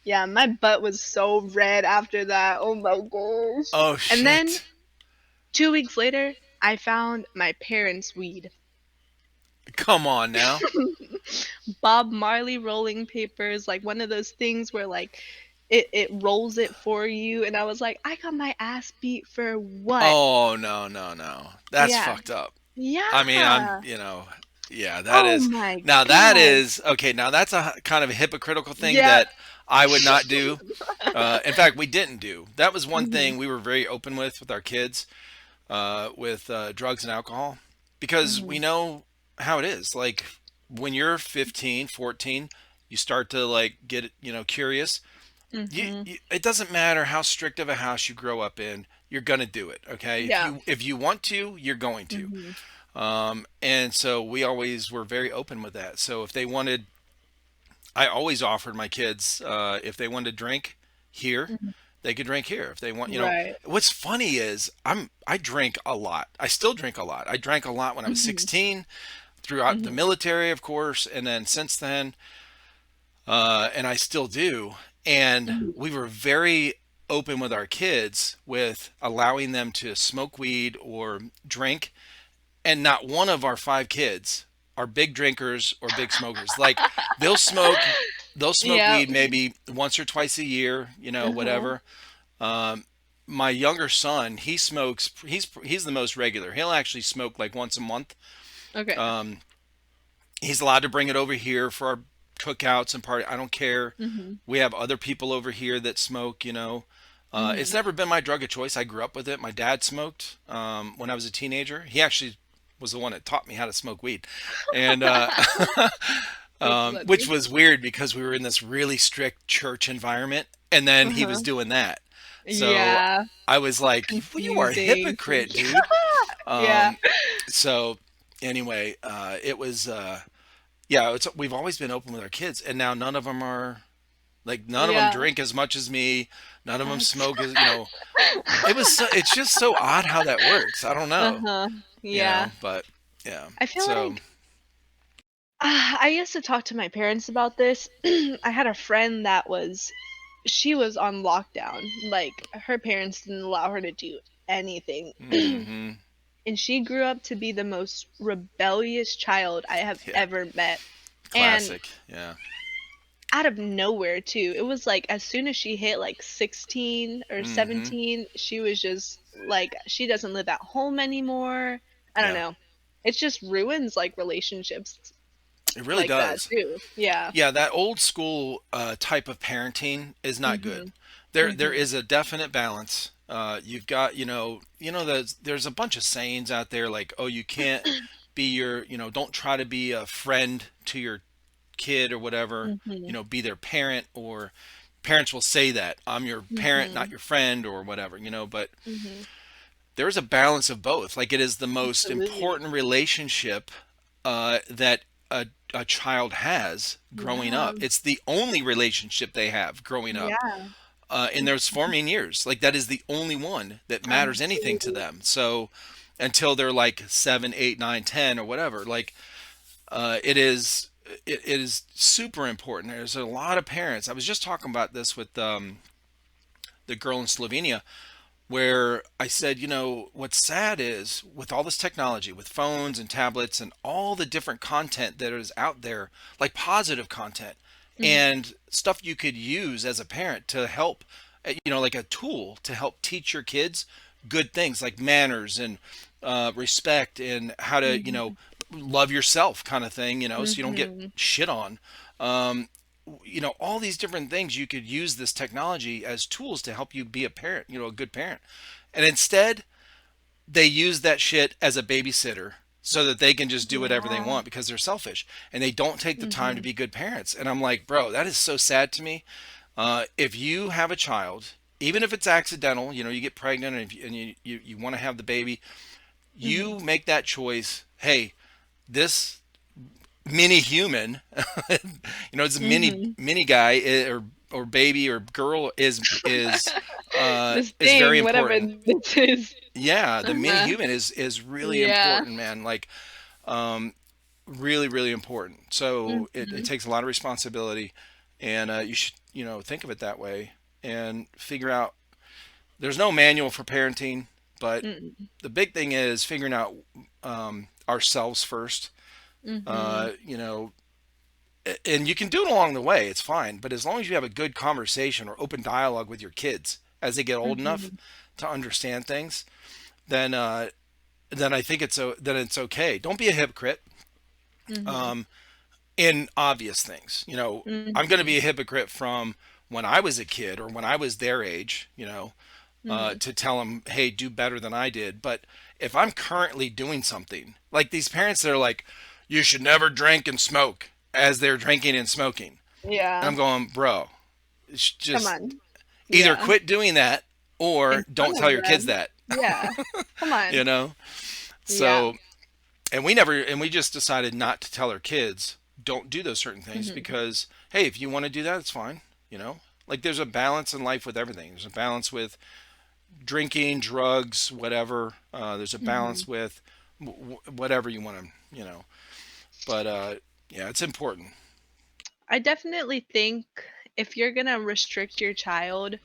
yeah, my butt was so red after that. Oh my gosh. Oh And then shit. 2 weeks later, I found my parents' weed. Come on now. Bob Marley rolling papers, like one of those things where like it rolls it for you. And I was like, I got my ass beat for what? Oh no, no, no. That's Yeah. fucked up. I mean, Yeah. yeah, that Oh is, my now that God. is, okay, now that's a kind of a hypocritical thing Yep. that I would not do. In fact, we didn't do. That was one Mhm. thing we were very open with our kids, with drugs and alcohol, because we Mhm. know how it is. Like when you're 15, 14, you start to like get, curious. Mhm. It doesn't matter how strict of a house you grow up in, you're gonna do it. Okay, Yeah. if you want to, you're going to. Mhm. And so we always were very open with that. So if they wanted, I always offered my kids, if they wanted to drink here, Mhm. they could drink here. If they want, Right. what's funny is I drink a lot. I still drink a lot. I drank a lot when I was Mhm. 16, throughout the Mhm. military, of course, and then since then, and I still do. And Mhm. we were very open with our kids with allowing them to smoke weed or drink, and not one of our five kids are big drinkers or big smokers. Like they'll smoke, they'll smoke Yeah. weed maybe once or twice a year, Uh-huh. whatever. Um, my younger son, he smokes. He's the most regular. He'll actually smoke like once a month. Okay. Um, he's allowed to bring it over here for our cookouts and party. I don't care. Mhm. We have other people over here that smoke. It's Mhm. never been my drug of choice. I grew up with it. My dad smoked when I was a teenager. He actually was the one that taught me how to smoke weed, and That's which funny. was weird because we were in this really strict church environment, and then he was Uh-huh. doing that. So Yeah. I was like, well, "You are a Confusing. hypocrite, dude." Yeah. Um, so anyway, it was yeah. We've always been open with our kids, and now none of them are like, none of them Yeah. drink as much as me. None of them That's smoke as. It's just so odd how that works. I don't know, Uh-huh. Yeah. but yeah. I feel So like I used to talk to my parents about this. I had a friend that was she was on lockdown. Like her parents didn't allow her to do anything. hmm And she grew up to be the most rebellious child I have yeah, ever met. And classic. Yeah. out of nowhere too. It was like as soon as she hit like 16 or hmm 17, she was just like she doesn't live at home anymore. I don't Yeah. know. It just ruins like relationships It really like that does. too. Yeah. Yeah, that old school type of parenting is not good. Mhm. There Mhm. is a definite balance. You've got, there's a bunch of sayings out there like, oh, you can't be don't try to be a friend to your kid or whatever, Mhm. be their parent, or parents will say that I'm your parent, not Mhm. your friend or whatever, but Mhm. there's a balance of both. Like it is the most Absolutely. important relationship that a child has growing Yeah. up. It's the only relationship they have growing up Yeah. in those forming years. Like that is the only one that matters anything to Absolutely. them. So until they're like 7, 8, 9, 10, or whatever, like it is. it is super important. There's a lot of parents. I was just talking about this with the girl in Slovenia, where I said, what's sad is with all this technology, with phones and tablets and all the different content that is out there, like positive content Mhm. and stuff you could use as a parent to help, like a tool to help teach your kids good things like manners and respect and how to, Mhm. love yourself kind of thing, so you don't get Mhm. shit on. Um, all these different things you could use this technology as tools to help you be a parent, a good parent. And instead, they use that shit as a babysitter so that they can just do whatever they Yeah. want because they're selfish and they don't take the time to Mhm. be good parents. And I'm like, bro, that is so sad to me. If you have a child, even if it's accidental, you get pregnant and you want to have the baby, Mhm. you make that choice. Hey, this mini human, it's a Mhm. mini guy or baby or girl This is very thing, whatever important. this is. Yeah, the mini Uh-huh. human is really Yeah. important, man. Like, um, really, really important. So it Mhm. takes a lot of responsibility, and you should, think of it that way and figure out. There's no manual for parenting, but Mm. the big thing is figuring out ourselves first. Mhm. Uh, you know, and you can do it along the way. It's fine, but as long as you have a good conversation or open dialogue with your kids as they get old enough Mhm. to understand things, then then I think then it's okay. Don't be a hypocrite Mhm. um, in obvious things. I'm going to be Mhm. a hypocrite from when I was a kid or when I was their age. Mhm. To tell them, hey, do better than I did. But if I'm currently doing something, like these parents that are like, you should never drink and smoke as they're drinking and smoking. And Yeah. I'm going, bro, Come just on. either Yeah. quit doing that or In don't front tell of your kids them. that, Yeah. Come you on. know? Yeah. So, and we just decided not to tell our kids, don't do those certain things Mhm. because, hey, if you want to do that, it's fine, you know? Like there's a balance in life with everything. There's a balance with drinking, drugs, whatever. There's a balance Mhm. with whatever you want to, But yeah, it's important. I definitely think if you're gonna restrict your child,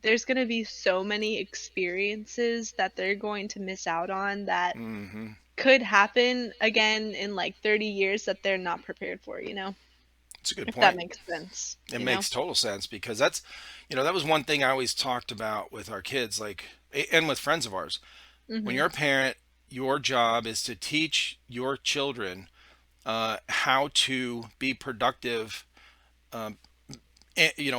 there's gonna be so many experiences that they're going to miss out on that Hmm. could happen again in like 30 years that they're not prepared for, It's a good if that point. makes sense, It makes total sense because that was one thing I always talked about with our kids, like, and with friends of ours. When Mhm. you're a parent, your job is to teach your children how to be productive, um,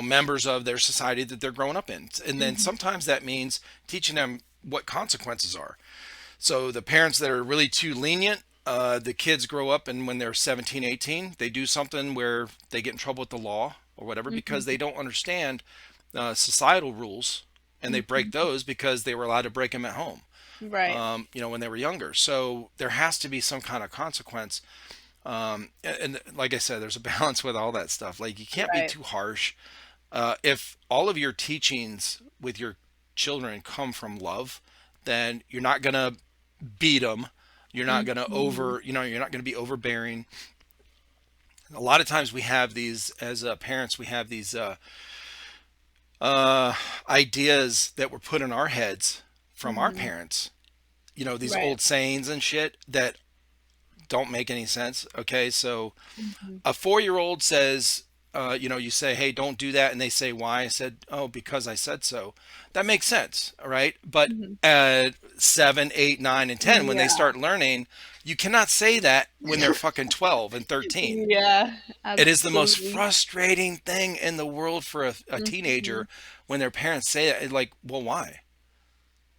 members of their society that they're growing up in. And then Mhm. sometimes that means teaching them what consequences are. So the parents that are really too lenient, the kids grow up and when they're 17, 18, they do something where they get in trouble with the law or whatever because they Mhm. don't understand societal rules and they break Mhm. those because they were allowed to break them at home, Right. when they were younger. So there has to be some kind of consequence. And like I said, there's a balance with all that stuff. Like you can't be Right. too harsh. If all of your teachings with your children come from love, then you're not gonna beat them. You're not gonna Mhm. you're not gonna be overbearing. A lot of times we have these as parents, we have these uh, ideas that were put in our heads from our Mhm. parents. These Right. old sayings and shit that don't make any sense. Okay, so Mhm. a 4-year-old says, you say, hey, don't do that. And they say, why? I said, oh, because I said so. That makes sense. All right. But Mhm. at 7, 8, 9, and 10, when they Yeah. start learning, you cannot say that when they're fucking 12 and 13. Yeah, It is the most absolutely. frustrating thing in the world for a teenager Mhm. when their parents say that. Like, well, why?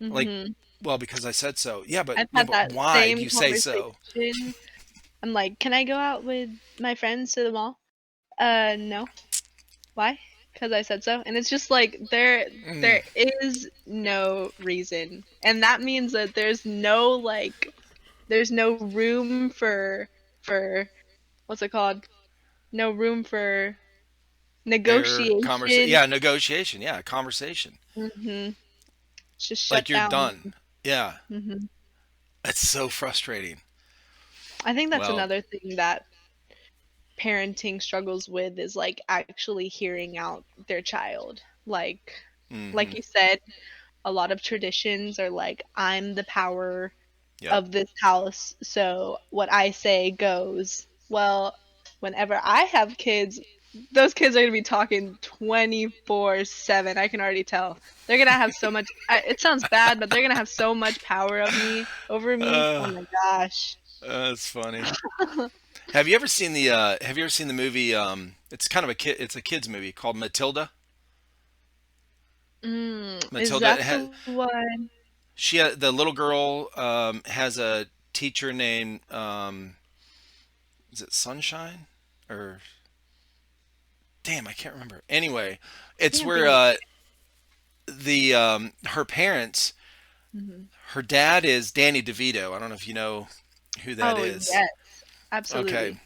Like, Mhm. well, because I said so. Yeah, but I've yeah, had but that why do same you say so? conversation. I'm like, "Can I go out with my friends to the mall?" No. Why? Because I said so. And it's just like Mm, there is no reason. And that means that there's no room for what's it called? No room for negotiation. yeah, negotiation. Yeah, conversation. Mhm. It's just Like shut you're down. done. Yeah, Mhm. it's so frustrating. I think that's Well, another thing that parenting struggles with is like actually hearing out their child. Like Mm-hmm. you said, a lot of traditions are like I'm the power Yep. of this house, so what I say goes. Well, whenever I have kids, those kids are going to be talking 24/7. I can already tell. They're going to have so much it sounds bad, but they're going to have so much power of me over me. Oh Uh, my gosh. that's funny. Have you ever seen the Have you ever seen the movie? It's kind of a kid. It's a kids movie called Matilda. Is Matilda that has the one? the little girl has a teacher named is it Sunshine or damn I can't remember. Anyway, it's Can't where think of the her parents, hmm her dad is Danny DeVito. I don't know if you know who that Oh, is. yes. Okay, Absolutely.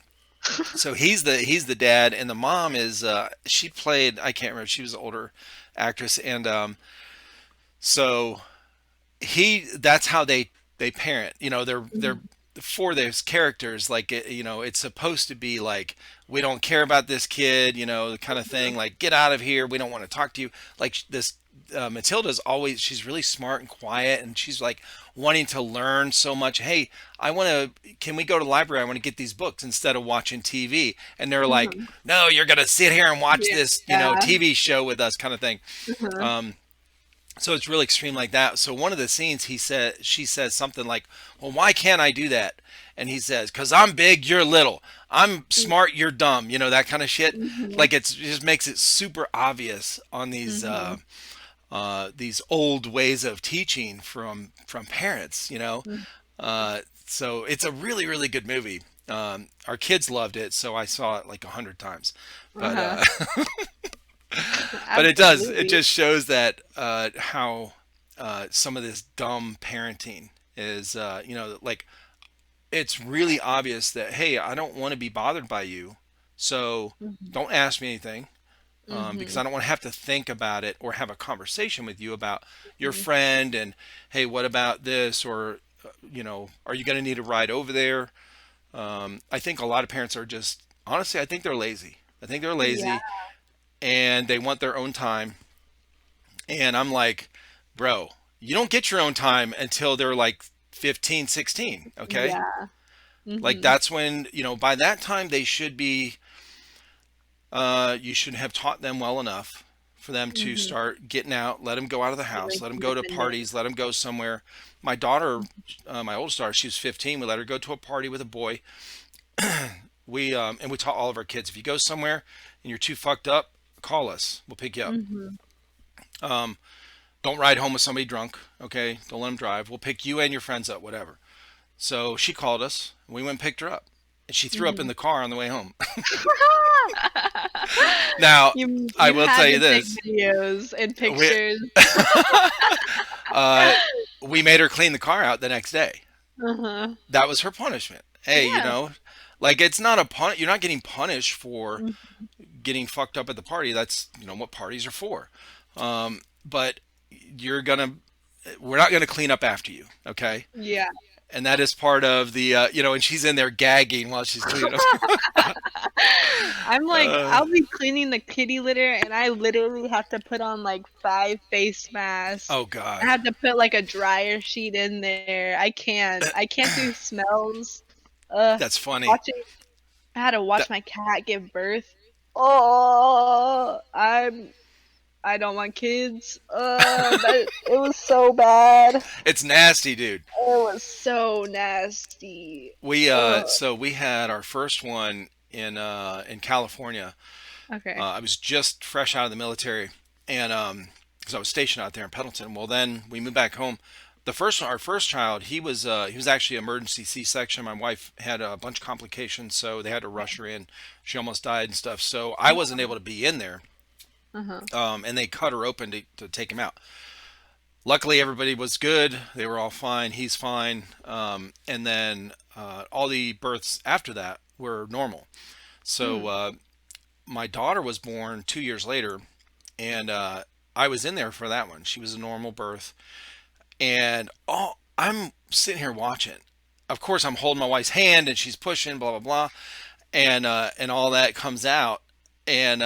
so he's the dad, and the mom is she played I can't remember. She was an older actress, and so he that's how they parent. You know, they're Mhm. for those characters like you know it's supposed to be like we don't care about this kid, you know, the kind of thing like get out of here, we don't want to talk to you like this. Matilda's always she's really smart and quiet and she's like wanting to learn so much. Hey, I want to can we go to the library, I want to get these books instead of watching TV, and they're like Mhm. no you're gonna sit here and watch this you know Yeah. TV show with us kind of thing. Uh-huh. um, so it's really extreme like that. So one of the scenes she says something like, "Well, why can't I do that?" And he says, "Cause I'm big, you're little. I'm smart, you're dumb." You know that kind of shit. Mhm. Like it just makes it super obvious on Mhm. these old ways of teaching from parents. You know, Mhm. so it's a really good movie. Our kids loved it, so I saw it like 100 times. But Uh-huh. but it Absolutely. just shows that how some of this dumb parenting is you know like it's really obvious that hey I don't want to be bothered by you, so Mhm. don't ask me anything because Mhm. I don't want to have to think about it or have a conversation with you about your Mhm. friend and hey what about this or you know are you going to need a ride over there. I think a lot of parents are just honestly I think they're lazy. I think they're Yeah. lazy and they want their own time. And I'm like, bro, you don't get your own time until they're like 15, 16. Okay. Yeah. Like Mhm. that's when, you know, by that time they should be, you should have taught them well enough for them to Mhm. start getting out, let them go out of the house, Feeling let them go to independent. parties, let them go somewhere. My daughter, my oldest daughter, she was 15. We let her go to a party with a boy. And we taught all of our kids, if you go somewhere and you're too fucked up, call us. We'll pick you up. Mhm. Um, Don't ride home with somebody drunk, okay? Don't let them drive. We'll pick you and your friends up, whatever. So she called us. We went and picked her up. And she threw up in Mhm. the car on the way home. Now, I You will tell had you to take this. videos and We, pictures. uh, we made her clean the car out the next day. Uh-huh. That was her punishment. Hey, you Yeah. know, like it's not a pun. You're not getting punished for Mhm. getting fucked up at the party. That's, you know, what parties are for. But you're going to, we're not going to clean up after you, okay? Yeah. And that is part of the you know and she's in there gagging while she's cleaning up. I'm like, uh, I'll be cleaning the kitty litter and I literally have to put on like 5 face masks. oh I god, have to put like a dryer sheet in there. I can't do smells. that's funny. Watching I had to That watch my cat give birth. Oh, I don't want kids. That it was so bad. It it's nasty, dude. was so nasty. We Ugh. so we had our first one in California. Okay. I was just fresh out of the military, and because I was stationed out there in Pendleton. Well, then we moved back home. Our first child, he was actually emergency C-section. My wife had a bunch of complications, so they had to rush her in. She almost died and stuff. So I wasn't able to be in there, Uh-huh. and they cut her open to take him out. Luckily, everybody was good. They were all fine. He's fine. And then all the births after that were normal. So Hmm. my daughter was born 2 years later, and I was in there for that one. She was a normal birth, and I'm sitting here watching. Of course, I'm holding my wife's hand, and she's pushing, blah blah blah. and all that comes out, and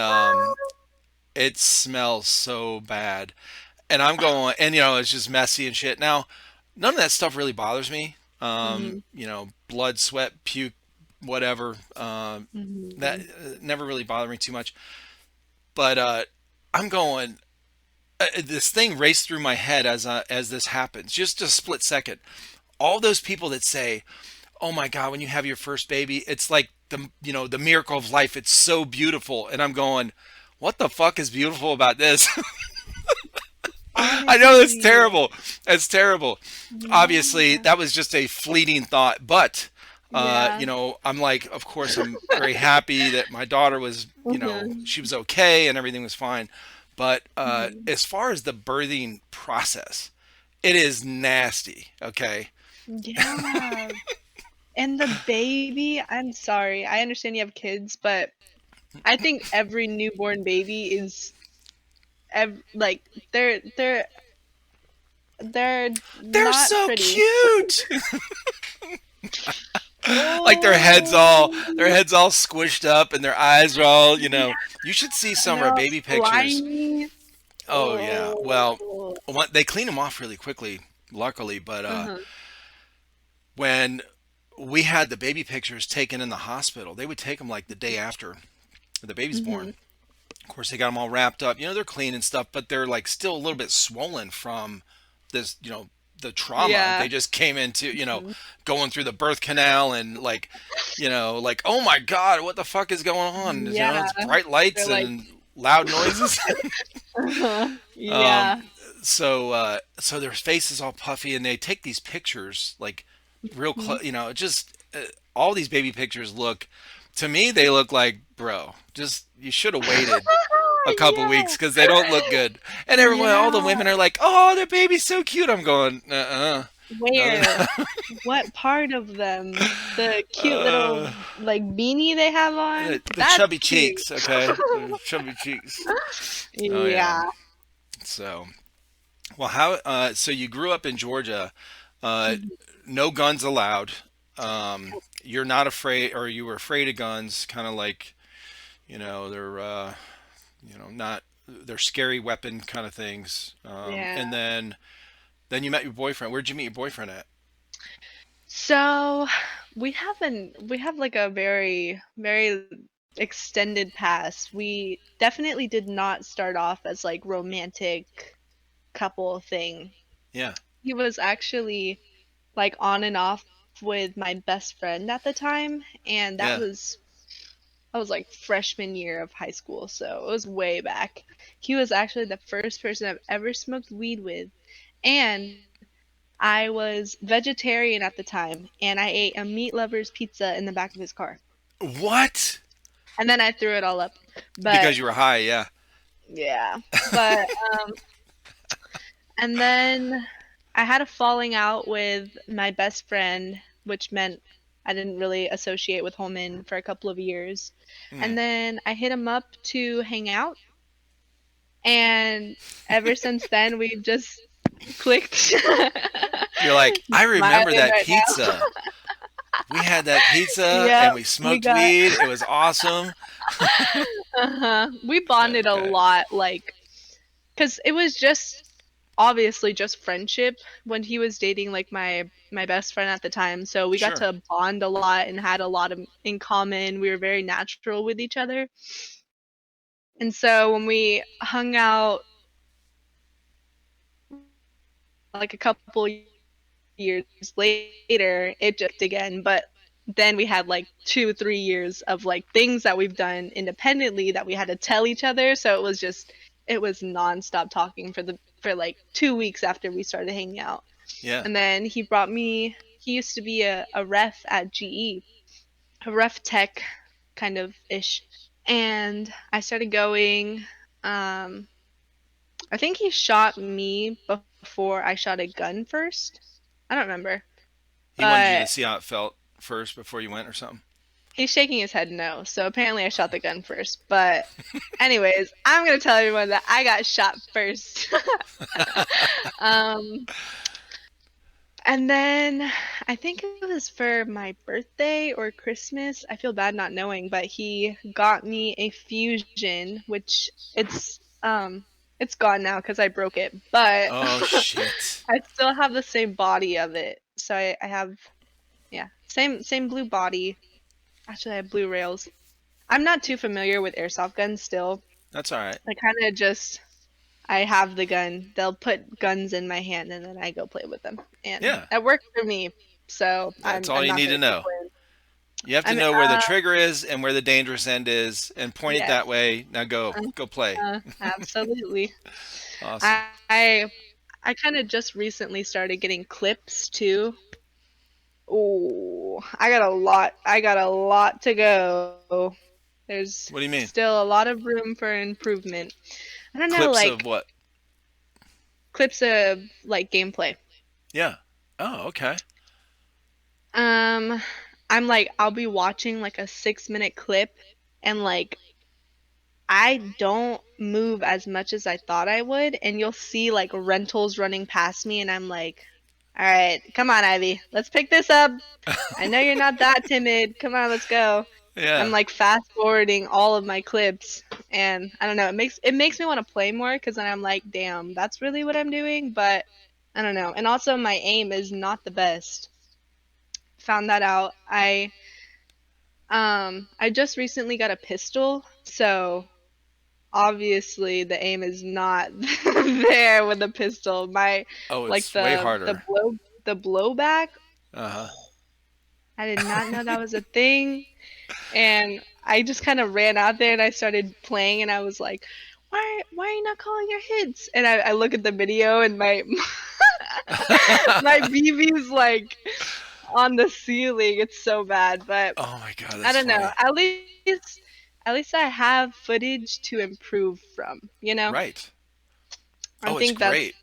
it smells so bad. And I'm going, and it's just messy and shit. Now, none of that stuff really bothers me. Mhm. Blood, sweat, puke, whatever. That Mhm. never really bothered me too much. But I'm going. This thing raced through my head as this happens, just a split second. All those people that say, "Oh my God, when you have your first baby, it's like the miracle of life. It's so beautiful." And I'm going, "What the fuck is beautiful about this?" I know it's Honestly, terrible. It's terrible. Obviously, yeah. that was just a fleeting thought, but Yeah. I'm like, of course, I'm very happy that my daughter was, she Mhm. was okay and everything was fine. But Mhm. as far as the birthing process, it is nasty. Okay. Yeah. And the baby, I'm sorry. I understand you have kids, but I think every newborn baby is like they're They're not so pretty. cute. Like their Oh, heads all squished up and their eyes are all, yeah, you should see some of they're our all baby pictures. slimy. Oh yeah. Well, Oh. they clean them off really quickly, luckily. But Uh-huh. when we had the baby pictures taken in the hospital, they would take them like the day after the baby's born. Mhm. Of course, they got them all wrapped up. They're clean and stuff, but they're like still a little bit swollen from this, the trauma Yeah. they just came into. Mhm. Going through the birth canal and like, like, oh my God, what the fuck is going on? Yeah. It's bright lights They're like, and loud noises. uh-huh. um, Yeah. so their face is all puffy, and they take these pictures like real Mhm. close. Just all these baby pictures look to me, they look like, bro, just you should have waited a couple weeks Yeah. because they don't look good. And everyone, all the Yeah. women are like, "Oh, the baby's so cute." I'm going, no, they're Where? not. What part of them? The cute little uh, like beanie they have on? the That's chubby cute. cheeks, okay, the chubby cheeks. Oh yeah. Yeah. So, well, how? So you grew up in Georgia. Uh, Mhm. no guns allowed. You're not afraid, or you were afraid of guns, kind of like they're not they're scary weapon kind of things. Yeah. And then you met your boyfriend. Where'd you meet your boyfriend at? So we have like a very extended past. We definitely did not start off as like romantic couple thing. Yeah, He was actually like on and off with my best friend at the time, and yeah. that was like freshman year of high school, so it was way back. He was actually the first person I've ever smoked weed with, and I was vegetarian at the time, and I ate a meat lover's pizza in the back of his car. What? And then I threw it all up. Because But you were high, yeah. yeah. But and then I had a falling out with my best friend, which meant I didn't really associate with Holman for a couple of years. Hmm. And then I hit him up to hang out, and ever since then we've just clicked. You're like, I remember Smiling that right now. pizza. We had that pizza Yep, and we we smoked got weed. It was awesome. we bonded a Okay. lot, like, cause it was just obviously just friendship when he was dating like my best friend at the time. So we got Sure. to bond a lot and had a lot of in common. We were very natural with each other. And so when we hung out like a couple years later, it just again, but then we had like 2 3 years of like things that we've done independently that we had to tell each other. So it was nonstop talking for like 2 weeks after we started hanging out. Yeah. And then he used to be a ref at GE, a ref tech kind of ish. And I started going. Um, I think he shot me before I shot a gun first. I don't remember. He wanted you to But see how it felt first before you went or something. he's shaking his head no. So apparently I shot the gun first. But anyways, I'm gonna tell everyone that I got shot first. um And then I think it was for my birthday or Christmas. I feel bad not knowing, but he got me a Fusion, which it's gone now because I broke it, but Oh shit. I still have the same body of it. So I have, yeah, same blue body. Actually, I have blue rails. I'm not too familiar with airsoft guns still. That's all right. I kind of just I have the gun. They'll put guns in my hand and then I go play with them. And Yeah, that worked for me. So that's all I'm you not need to gonna know. complain. You have to I'm know where the trigger is and where the dangerous end is, and point it yes. that way. Now go, Uh, go play. Absolutely. Awesome. I I kind of just recently started getting clips too. Oh, I got a lot to go. There's What do you mean? still a lot of room for improvement. I don't know, Clips of like what? clips of like gameplay. Yeah. Oh, okay. Um, I'm like, I'll be watching like a 6 minute clip and like I don't move as much as I thought I would, and you'll see like rentals running past me, and I'm like, all right, come on, Ivy, let's pick this up. I know you're not that timid. Come on, let's go. I'm Yeah, like fast forwarding all of my clips, and I don't know, it makes me want to play more because then I'm like, damn, that's really what I'm doing, but I don't know. And also my aim is not the best. Found that out. I just recently got a pistol, so obviously the aim is not there with a pistol. My oh, like it's way harder. the blowback, Uh-huh. I did not know that was a thing. And I just kind of ran out there and I started playing and I was like, why are you not calling your hits? And I look at the video and my my BB's like on the ceiling. It's so bad, but Oh my God, I that's don't know. funny. At least I have footage to improve from, you know? Right. I Oh, it's think that's great.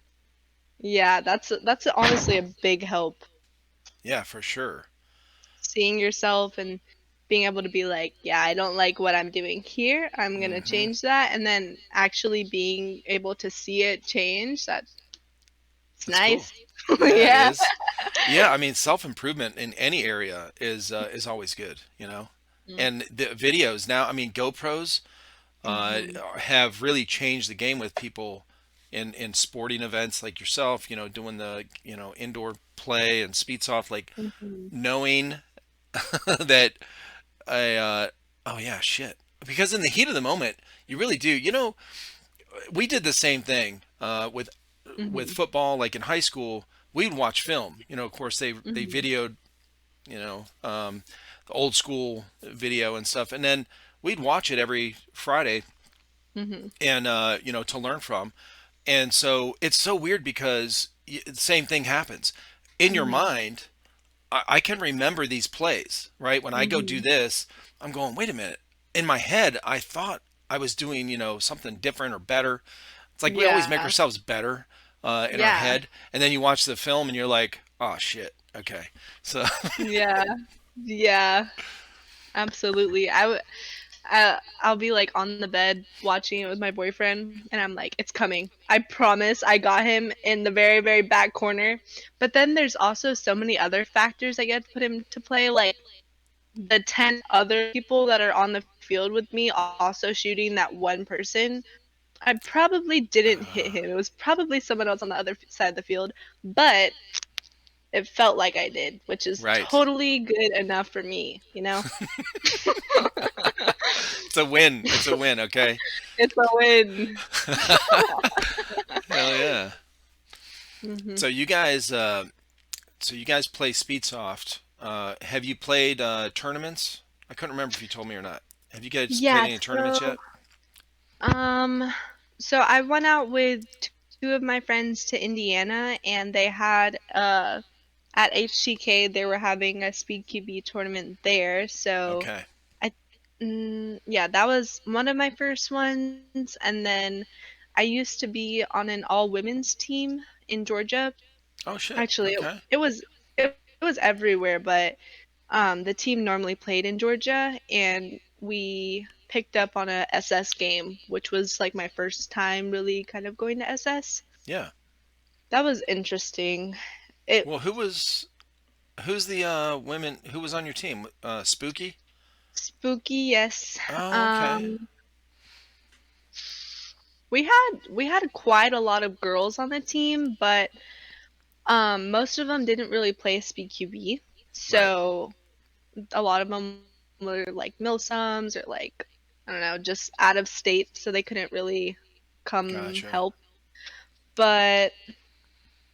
yeah, that's honestly a big help. Yeah, for sure. Seeing yourself and being able to be like, yeah, I don't like what I'm doing here. I'm gonna Hmm. change that, and then actually being able to see it change. That's That's cool. nice. Yeah, it Yeah. is. Yeah, I mean, self-improvement in any area is always good, you know. And the videos now, I mean, GoPros Mm-hmm. have really changed the game with people in sporting events like yourself, doing the, indoor play and speed soft, like Hmm. knowing that oh yeah, shit. Because in the heat of the moment, you really do. We did the same thing with Hmm. football. Like in high school, we'd watch film. Of course they Hmm. videoed, the old school video and stuff, and then we'd watch it every Friday, Hmm. and to learn from. And so it's so weird because the same thing happens in your Hmm. mind. I can remember these plays, right? When I go do Hmm. this, I'm going, wait a minute. In my head, I thought I was doing, something different or better. It's like we always make Yeah. ourselves better in our Yeah. head, and then you watch the film and you're like, oh shit, okay. So, Yeah. Yeah. Absolutely. I'll be like on the bed watching it with my boyfriend, and I'm like, it's coming. I promise. I got him in the very, very back corner. But then there's also so many other factors I get to put him to play, like the 10 other people that are on the field with me also shooting that one person. I probably didn't hit him. It was probably someone else on the other side of the field, but it felt like I did, which is right. totally good enough for me, you know? It's a win. It's a win, okay? It's a win. Hell yeah. Hmm. So you guys play Speedsoft. Have you played tournaments? I couldn't remember if you told me or not. Have you guys played Yeah, any tournaments so yet? um so I went out with two of my friends to Indiana and they had at HTK they were having a Speed QB tournament there. So Okay. I yeah, that was one of my first ones and then I used to be on an all women's team in Georgia. Oh shit. Actually, Okay. it was everywhere, but the team normally played in Georgia, and we picked up on a SS game, which was like my first time really kind of going to SS. Yeah. That was interesting. It Well, who's the women who was on your team? Spooky? spooky, yes. Oh, okay. Um, we had quite a lot of girls on the team, but most of them didn't really play SpeedQB. Right. So a lot of them were like milsums or like I don't know, just out of state, so they couldn't really come Gotcha. help. But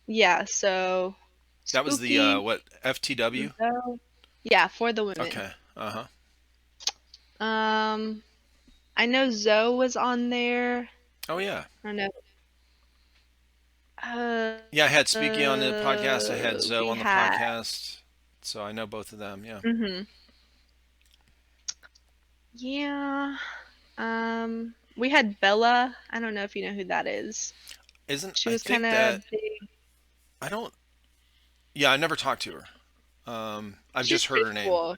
yeah, so That was the spooky, what, FTW? Zoe. Yeah, for the women. Okay. Uh-huh. Um, I know Zoe was on there. Oh yeah. I don't know. Uh, Yeah, I had Speaky on the podcast. I had Zoe we on the had. podcast. So I know both of them, yeah. Mhm. Yeah. We had Bella. I don't know if you know who that is. Isn't She I was kind think of that big. I don't yeah, I never talked to her. I've She's just heard pretty her name. cool.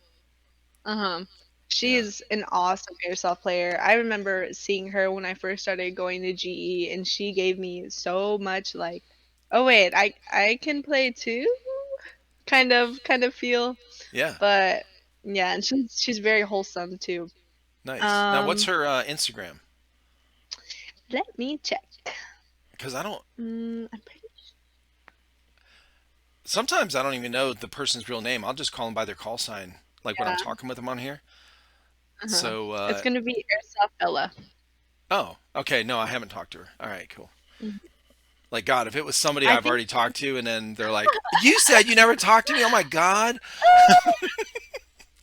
Uh-huh. Yeah. She's an awesome airsoft player. I remember seeing her when I first started going to GE, and she gave me so much like, oh wait, I can play too, kind of feel. Yeah. But yeah, and she's very wholesome too. Nice. Now what's Um, her Instagram? let me check. Because I don't I'm pretty sometimes I don't even know the person's real name. I'll just call them by their call sign, like when I'm sure. talking with them on here. Uh-huh. So, It's gonna be Airsoft Bella. oh, okay. No, I haven't talked to her. All right, cool. Mhm. Like, God, if it was somebody I I've think. already talked to and then they're like, you said you never talked to me. Oh my God.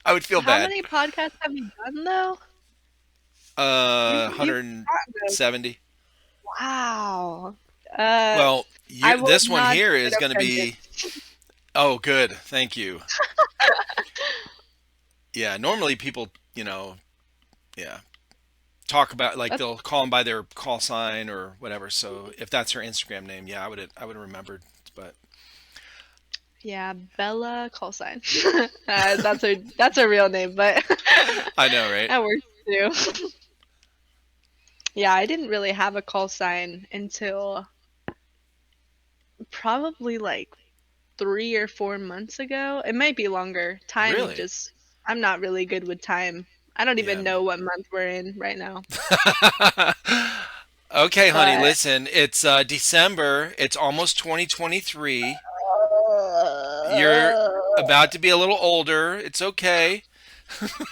I would feel How bad. many podcasts have you done though? You've gotten. 170. Wow. Uh, Well, I will this one not here get is going to be, offended. oh, good. Thank you. Yeah, normally people, yeah, talk about like That's they'll call them by their call sign or whatever. So if that's her Instagram name, yeah, I would have remembered. But yeah, Bella call sign. That's a real name, but I know, right? that works too. Yeah, I didn't really have a call sign until probably like 3 or 4 months ago. It might be longer. Time Really? just, I'm not really good with time. I don't Yeah, even me. know what month we're in right now. Okay, honey, But listen. It's December. It's almost 2023. You're about to be a little older. It's okay.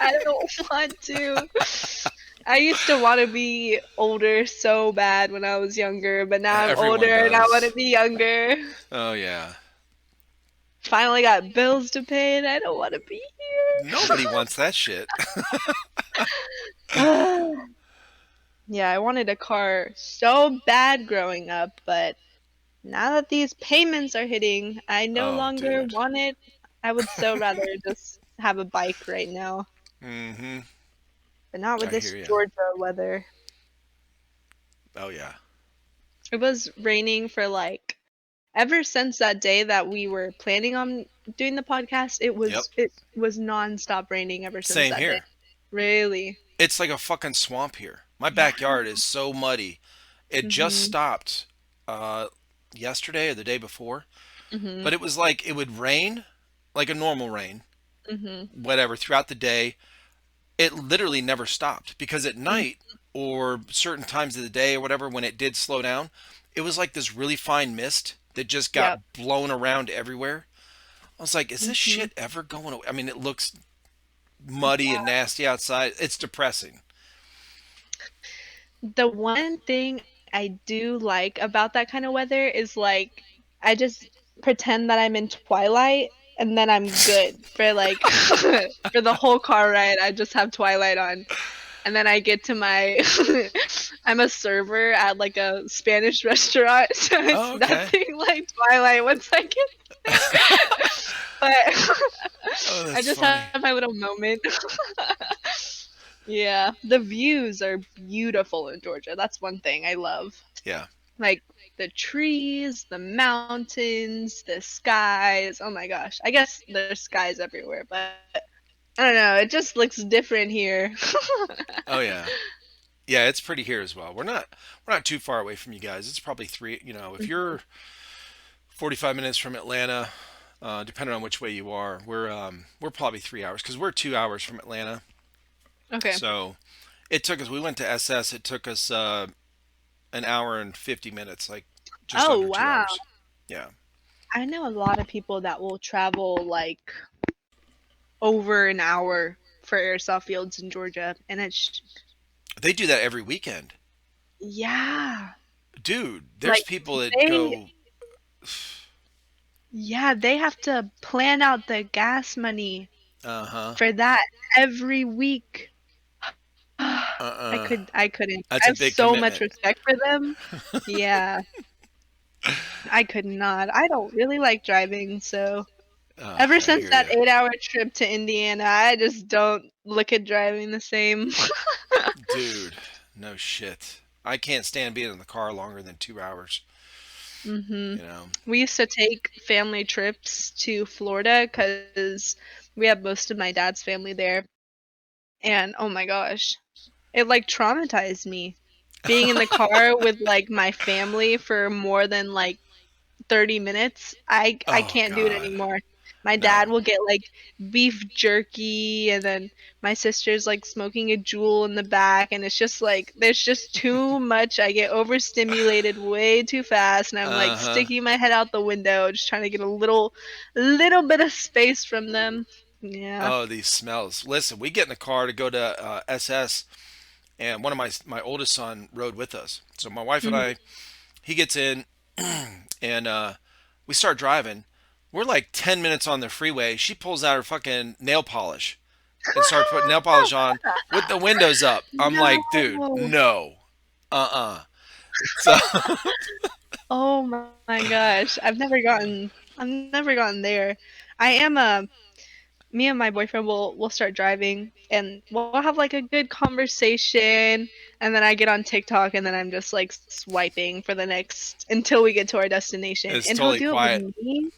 I don't want to. I used to want to be older so bad when I was younger, but now I'm Everyone older and I want to does. be younger. Oh yeah. Finally got bills to pay and I don't want to be Nobody wants that shit. here. Yeah, I wanted a car so bad growing up, but now that these payments are hitting, I no Oh, longer dude. want it. I would so rather just have a bike right now, Mm-hmm. but not with I this hear you. Georgia weather. Oh yeah. It was raining for like ever since that day that we were planning on doing the podcast, it Yep. was it was nonstop raining ever since Same that day. here. Really? It's like a fucking swamp here. My Yeah. backyard is so muddy. It just Mhm. stopped uh yesterday or the day before, Mhm. but it was like it would rain like a normal rain, Mhm. whatever, throughout the day. It literally never stopped because at Mhm. night or certain times of the day or whatever when it did slow down, it was like this really fine mist that just Yep. got blown around everywhere. I was like, is this Mhm. shit ever going away? I mean, it looks muddy and nasty outside. It's depressing. The one thing I do like about that kind of weather is like I just pretend that I'm in Twilight and then I'm good for like for the whole car ride. I just have Twilight on. And then I get to my I'm a server at like a Spanish restaurant, so it's Oh, okay. nothing like Twilight once I get there. But Oh, I that's just funny. have my little moment. Yeah, the views are beautiful in Georgia. That's one thing I love. Yeah. Like the trees, the mountains, the skies. Oh my gosh. I guess there's skies everywhere, but I don't know. It just looks different here. Oh, yeah. Yeah, it's pretty here as well. We're not too far away from you guys. It's probably three, if you're 45 minutes from Atlanta, depending on which way you are. We're probably 3 hours because we're 2 hours from Atlanta. Okay. So it took us. We went to SS. It took us an hour and 50 minutes, like just Oh, under two wow. hours. Yeah, I know a lot of people that will travel like over an hour for airsoft fields in Georgia, and it's they do that every weekend, yeah, dude. There's like people that they go. yeah, they have to plan out the gas money Uh huh. for that every week. Uh. I couldn't. I That's a have big so much commitment. respect for them. Yeah, I could not. I don't really like driving, so ever I since hear that you, 8 hour trip to Indiana, I just don't look at driving the same. dude. No shit. I can't stand being in the car longer than 2 hours. hmm You know. We used to take family trips to Florida because we have most of my dad's family there. And oh my gosh, it like traumatized me being in the car with like my family for more than like 30 minutes. I Oh can't do it God. anymore. My dad No. will get like beef jerky and then my sister's like smoking a jewel in the back and it's just like there's just too much. I get overstimulated way too fast and I'm like Uh huh. sticking my head out the window just trying to get a little bit of space from them. Yeah. Oh, these smells. Listen, we get in the car to go to SS, and one of my oldest son rode with us. So my wife and Mhm. I, he gets in, and we start driving. We're like 10 minutes on the freeway. She pulls out her fucking nail polish and starts putting nail polish on with the windows up. I'm like, dude, No. no, So Oh my gosh. I've never gotten there. I am a Me and my boyfriend will start driving and we'll have like a good conversation and then I get on TikTok and then I'm just like swiping for the next until we get to our destination. it's And he'll totally do it with quiet. me.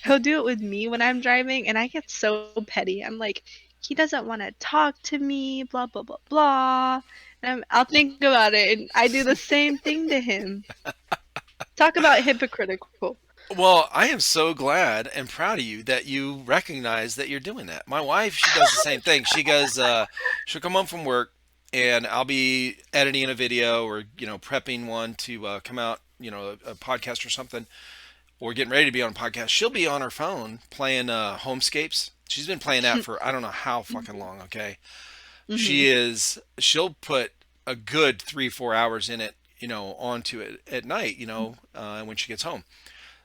He'll do it with me when I'm driving and I get so petty. I'm like, he doesn't want to talk to me, blah blah blah blah. And I'll think about it and I do the same thing to him. Talk about hypocritical. Well, I am so glad and proud of you that you recognize that you're doing that. My wife, she does the same thing. She goes, she'll come home from work, and I'll be editing a video or prepping one to come out, a podcast or something, or getting ready to be on a podcast. She'll be on her phone playing Homescapes. She's been playing that for I don't know how fucking long. Okay, hmm she'll put a good 3 4 hours in it, onto it at night, when she gets home.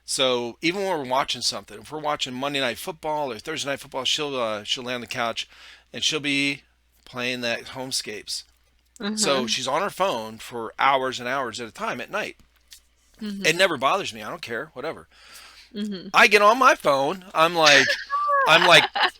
So even when we're watching something, if we're watching Monday Night Football or Thursday Night Football, she'll lay on the couch and she'll be playing that Homescapes. So Uh-huh. she's on her phone for hours and hours at a time at night. It hmm never bothers me. I don't care. Whatever. hmm I get on my phone. I'm like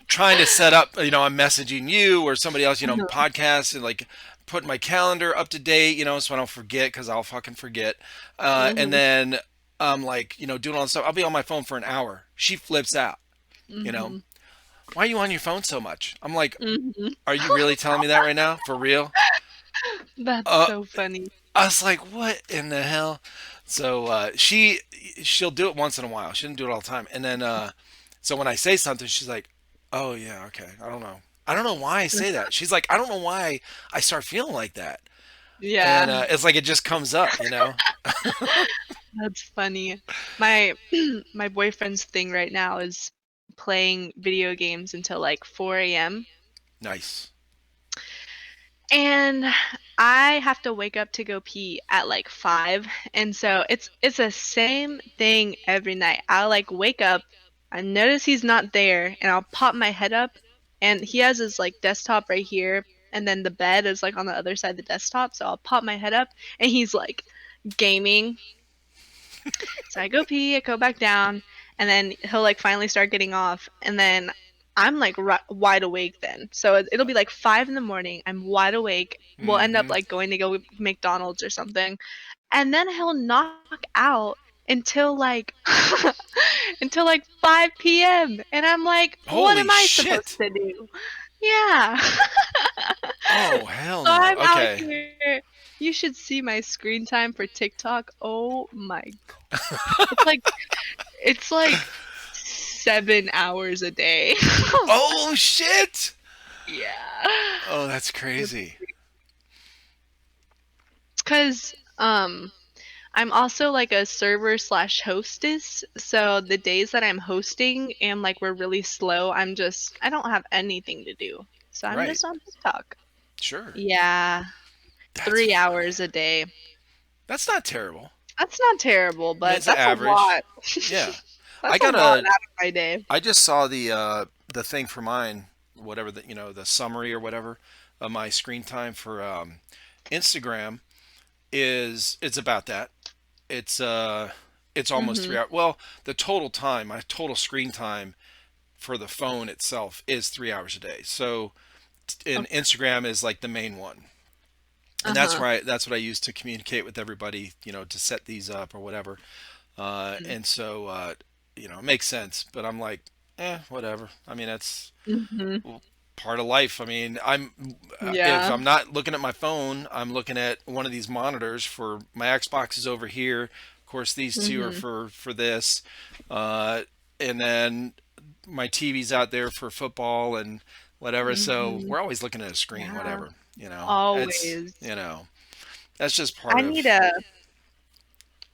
trying to set up. I'm messaging you or somebody else. Podcasts and like putting my calendar up to date. So I don't forget because I'll fucking forget. And hmm then I'm like, doing all this stuff. I'll be on my phone for an hour. She flips out. You know, hmm why are you on your phone so much? I'm like, hmm are you really telling me that right now? For real? That's Uh, so funny. I was like, what in the hell? So she'll do it once in a while. She didn't do it all the time. And then so when I say something, she's like, oh yeah, okay. I don't know. I don't know why I say that. She's like, I don't know why I start feeling like that. And Yeah, it's like it just comes up. that's funny. My my boyfriend's thing right now is playing video games until like 4 a.m. Nice. And I have to wake up to go pee at like 5. And so it's the same thing every night. I'll like wake up, I notice he's not there, and I'll pop my head up and he has his like desktop right here and then the bed is like on the other side of the desktop. So I'll pop my head up and he's like gaming. So I go pee, I go back down, and then he'll like finally start getting off, and then I'm like wide awake then. So it'll be like 5 in the morning. I'm wide awake. We'll end up Mm-hmm. like going to go McDonald's or something, and then he'll knock out until like until like 5 p.m. And I'm like, what Holy am I supposed shit. to do? Yeah. Oh hell So no. I'm out Okay. here. You should see my screen time for TikTok. Oh my god. It's like it's like 7 hours a day. Oh shit! Yeah. Oh, that's crazy. It's because I'm also like a server slash hostess. So the days that I'm hosting and like we're really slow, I don't have anything to do. So I'm Right. just on TikTok. Sure. Yeah, That's 3 hours a day. that's not terrible. That's not terrible, I mean, but it's an that's a average. lot. Yeah. I That's a got lot a out of my day. I just saw the thing for mine, whatever the summary or whatever of my screen time for Instagram is it's about that. It's it's almost Mhm. 3 hours. Well, the total time, my total screen time for the phone itself is 3 hours a day. So, in Okay. Instagram is like the main one, and Uh-huh. that's what I use to communicate with everybody. To set these up or whatever. And so it makes sense. But I'm like, whatever. I mean, that's Mhm. part of life. I mean, if Yeah. I'm not looking at my phone, I'm looking at one of these monitors. For my Xbox is over here. Of course, these two are Mhm. for this, uh, and then my TV's out there for football and whatever. So Mhm. we're always looking at a screen, Yeah. whatever. It's Always. that's just part I need of a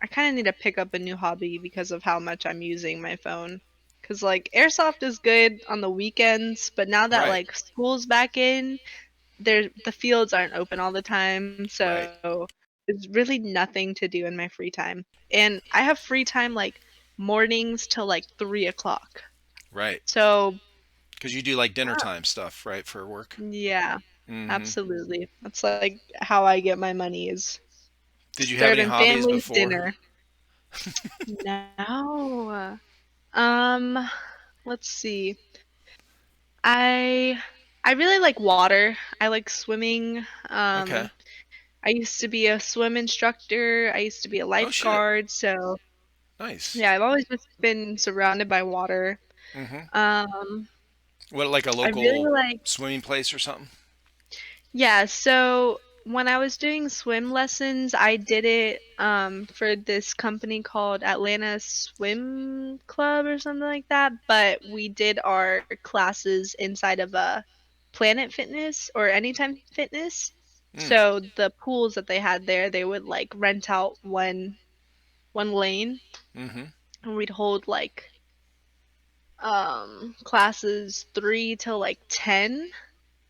I kind of need to pick up a new hobby because of how much I'm using my phone. Cause like airsoft is good on the weekends, but now that right, like school's back in, the fields aren't open all the time, right, so there's really nothing to do in my free time. And I have free time like mornings till like 3 o'clock. right. So Because you do like dinner uh, time stuff, right, for work. yeah, Hmm. absolutely. That's like how I get my money is Did you have any serving hobbies families before? dinner. No. Um, let's see. I I really like water. I like swimming. Okay. I used to be a swim instructor. I used to be a Oh shit. lifeguard. So Nice. yeah, I've always just been surrounded by water. Hmm. Um, What, like a I really local like swimming place or something? Yeah, so when I was doing swim lessons, I did it for this company called Atlanta Swim Club or something like that, but we did our classes inside of a Planet Fitness or Anytime Fitness. Mm. So the pools that they had there, they would like rent out one lane Mm-hmm. and we'd hold like classes 3 till like 10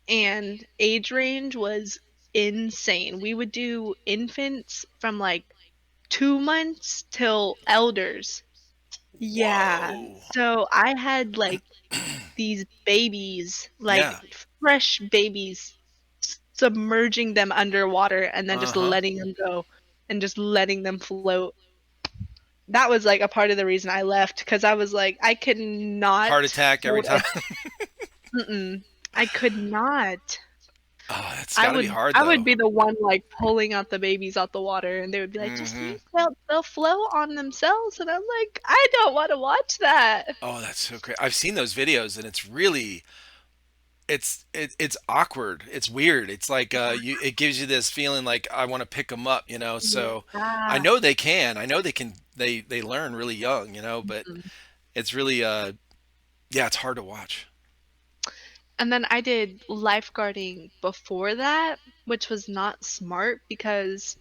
and age range was insane. We would do infants from like 2 months till elders. Yeah. Whoa. So I had like these babies, like Yeah. fresh babies, submerging them underwater and then just Uh-huh. letting them go and just letting them float. That was like a part of the reason I left because I was like, I could Heart not attack every hold time. mm-mm. I could not. Oh, that's I got to be would hard I would though. be the one like pulling out the babies out the water and they would be like, just Mm-hmm. leave they'll float on themselves and I'm like, I don't want to watch that. Oh, that's so great. I've seen those videos and it's really it's awkward. It's weird. It's like it gives you this feeling like I want to pick them up, So I Yeah. know they can. I know they can they learn really young, but Mhm. it's really yeah, it's hard to watch. And then I did lifeguarding before that, which was not smart because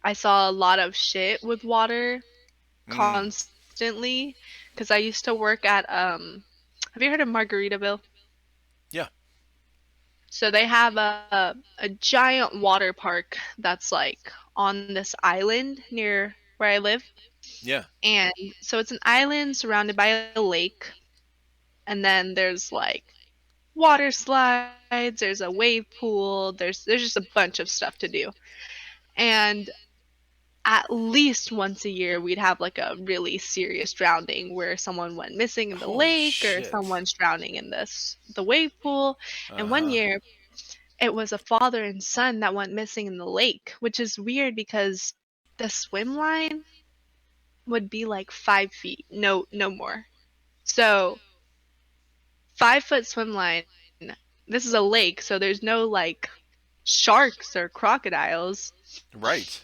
I saw a lot of shit with water Mm. constantly because I used to work at have you heard of Margaritaville? Yeah. So they have a giant water park that's like on this island near where I live. Yeah. And so it's an island surrounded by a lake and then there's like water slides, there's a wave pool, there's just a bunch of stuff to do. And at least once a year we'd have like a really serious drowning where someone went missing in the Holy lake or shit. someone's drowning in the wave pool. And one Uh-huh. year it was a father and son that went missing in the lake, which is weird because the swim line would be like 5 feet, no more. So 5 foot swim line. This is a lake, so there's no like sharks or crocodiles, Right.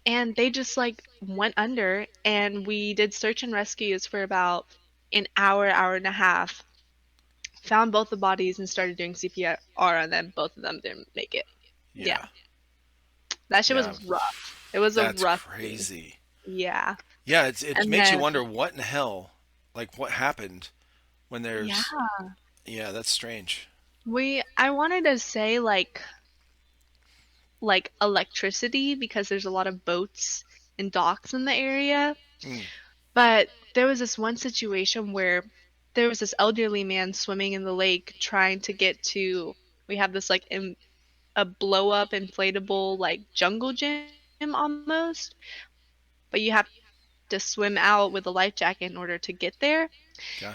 and they just like went under, and we did search and rescues for about an hour, hour and a half. Found both the bodies and started doing CPR on them. Both of them didn't make it. Yeah, Yeah. that shit Yeah. was rough. It was a That's rough scene. crazy. Yeah. Yeah, it And makes you then, wonder what in the hell, like what happened when yeah, there's. Yeah, that's strange. I wanted to say like electricity because there's a lot of boats and docks in the area. Mm, But there was this one situation where there was this elderly man swimming in the lake trying to get to, we have this like a blow up inflatable like jungle gym almost, but you have to swim out with a life jacket in order to get there.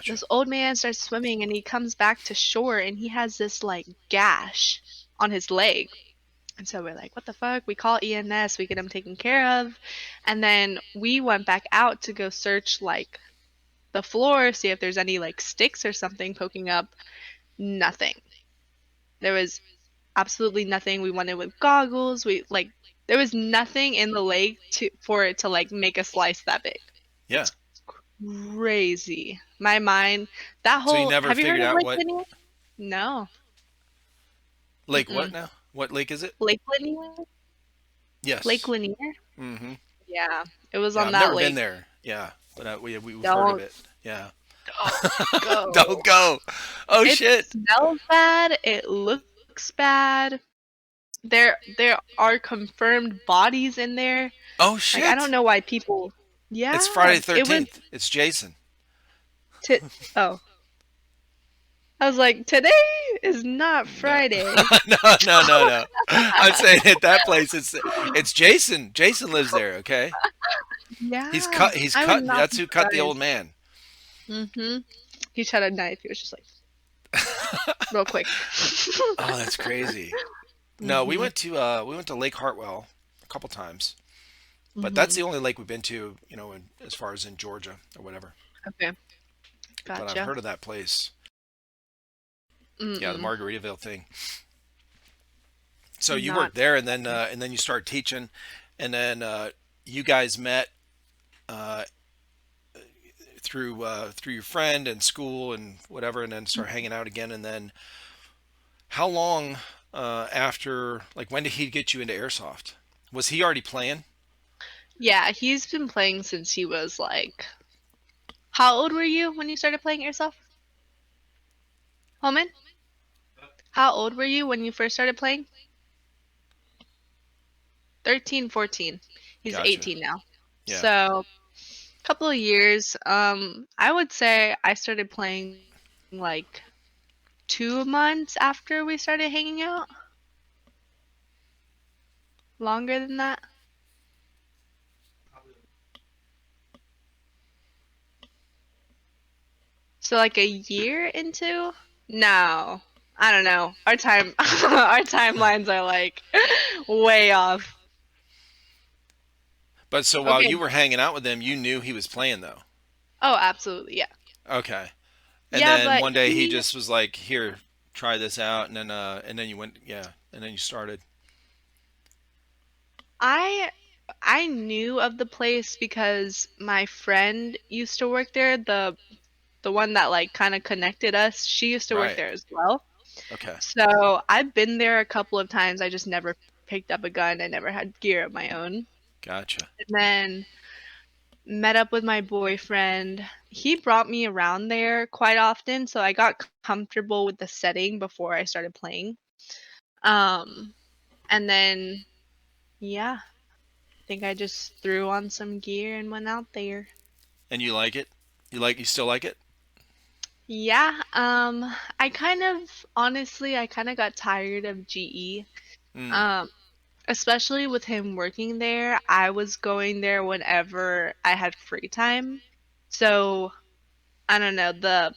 This old man gotcha. starts swimming and he comes back to shore and he has this like gash on his leg. And so we're like, what the fuck? We call ENS, we get him taken care of. And then we went back out to go search like the floor, see if there's any like sticks or something poking up. Nothing. There was absolutely nothing. We went in with goggles. We like there was nothing in the lake to for it to like make a slice that big. Yeah. Crazy. My mind, that So you whole, never have you heard figured of out Lake what Lanier? No. lake what Mm-mm. now? What lake is it? Lake Lanier? Lake Yes. Lanier? Mm-hmm. Yeah. It was Yeah, on I've that never been lake. there. Yeah, but we've heard of Don't it. Yeah. go. Don't go. Oh It shit. smells bad. It looks bad. There are confirmed bodies in there. Oh Like I don't shit. know why people. It's Yeah, Friday the it was 13th. It's Jason. to. Oh, I was like, today is not No. Friday. No. I'm saying at that place it's Jason. Jason lives there, okay? Yeah, He's I would cut. not That's be who cut the old surprised. man. Mm-hmm. He just had a knife. He was just like, real quick. Oh, that's crazy. No, Mm-hmm. we went to Lake Hartwell a couple times. But that's Mm-hmm. the only lake we've been to, as far as in Georgia or whatever. Okay, But I've gotcha. heard of that place. Yeah, the Mm-mm. Margaritaville thing. So you Not. worked there, and then you start teaching, and then you guys met uh, through your friend and school and whatever, and then start hanging out again. And then how long after, like, when did he get you into airsoft? Was he already playing? Yeah, he's been playing since he was like. How old were you when you started playing airsoft, Holman? How old were you when you first started playing? 13, 14. He's Gotcha. 18 now. Yeah. So, couple of years. I would say I started playing like 2 months after we started hanging out. Longer than that. So like a year into? No. I don't know. Our time our timelines are like way off. But so while Okay. you were hanging out with him, you knew he was playing though. Oh, absolutely. Yeah. Okay. And Yeah, then but one day he he just was like, "Here, try this out," and then you went, yeah, and then you started. I I knew of the place because my friend used to work there, the one that like kind of connected us. She used to work Right. there as well. Okay. So I've been there a couple of times. I just never picked up a gun. I never had gear of my own. Gotcha. And then met up with my boyfriend. He brought me around there quite often, so I got comfortable with the setting before I started playing. Um, and then yeah, I think I just threw on some gear and went out there. And you like it? You still like it? Yeah, I kind of honestly, I kind of got tired of GE. Mm, Um, Especially with him working there, I was going there whenever I had free time. So, I don't know, the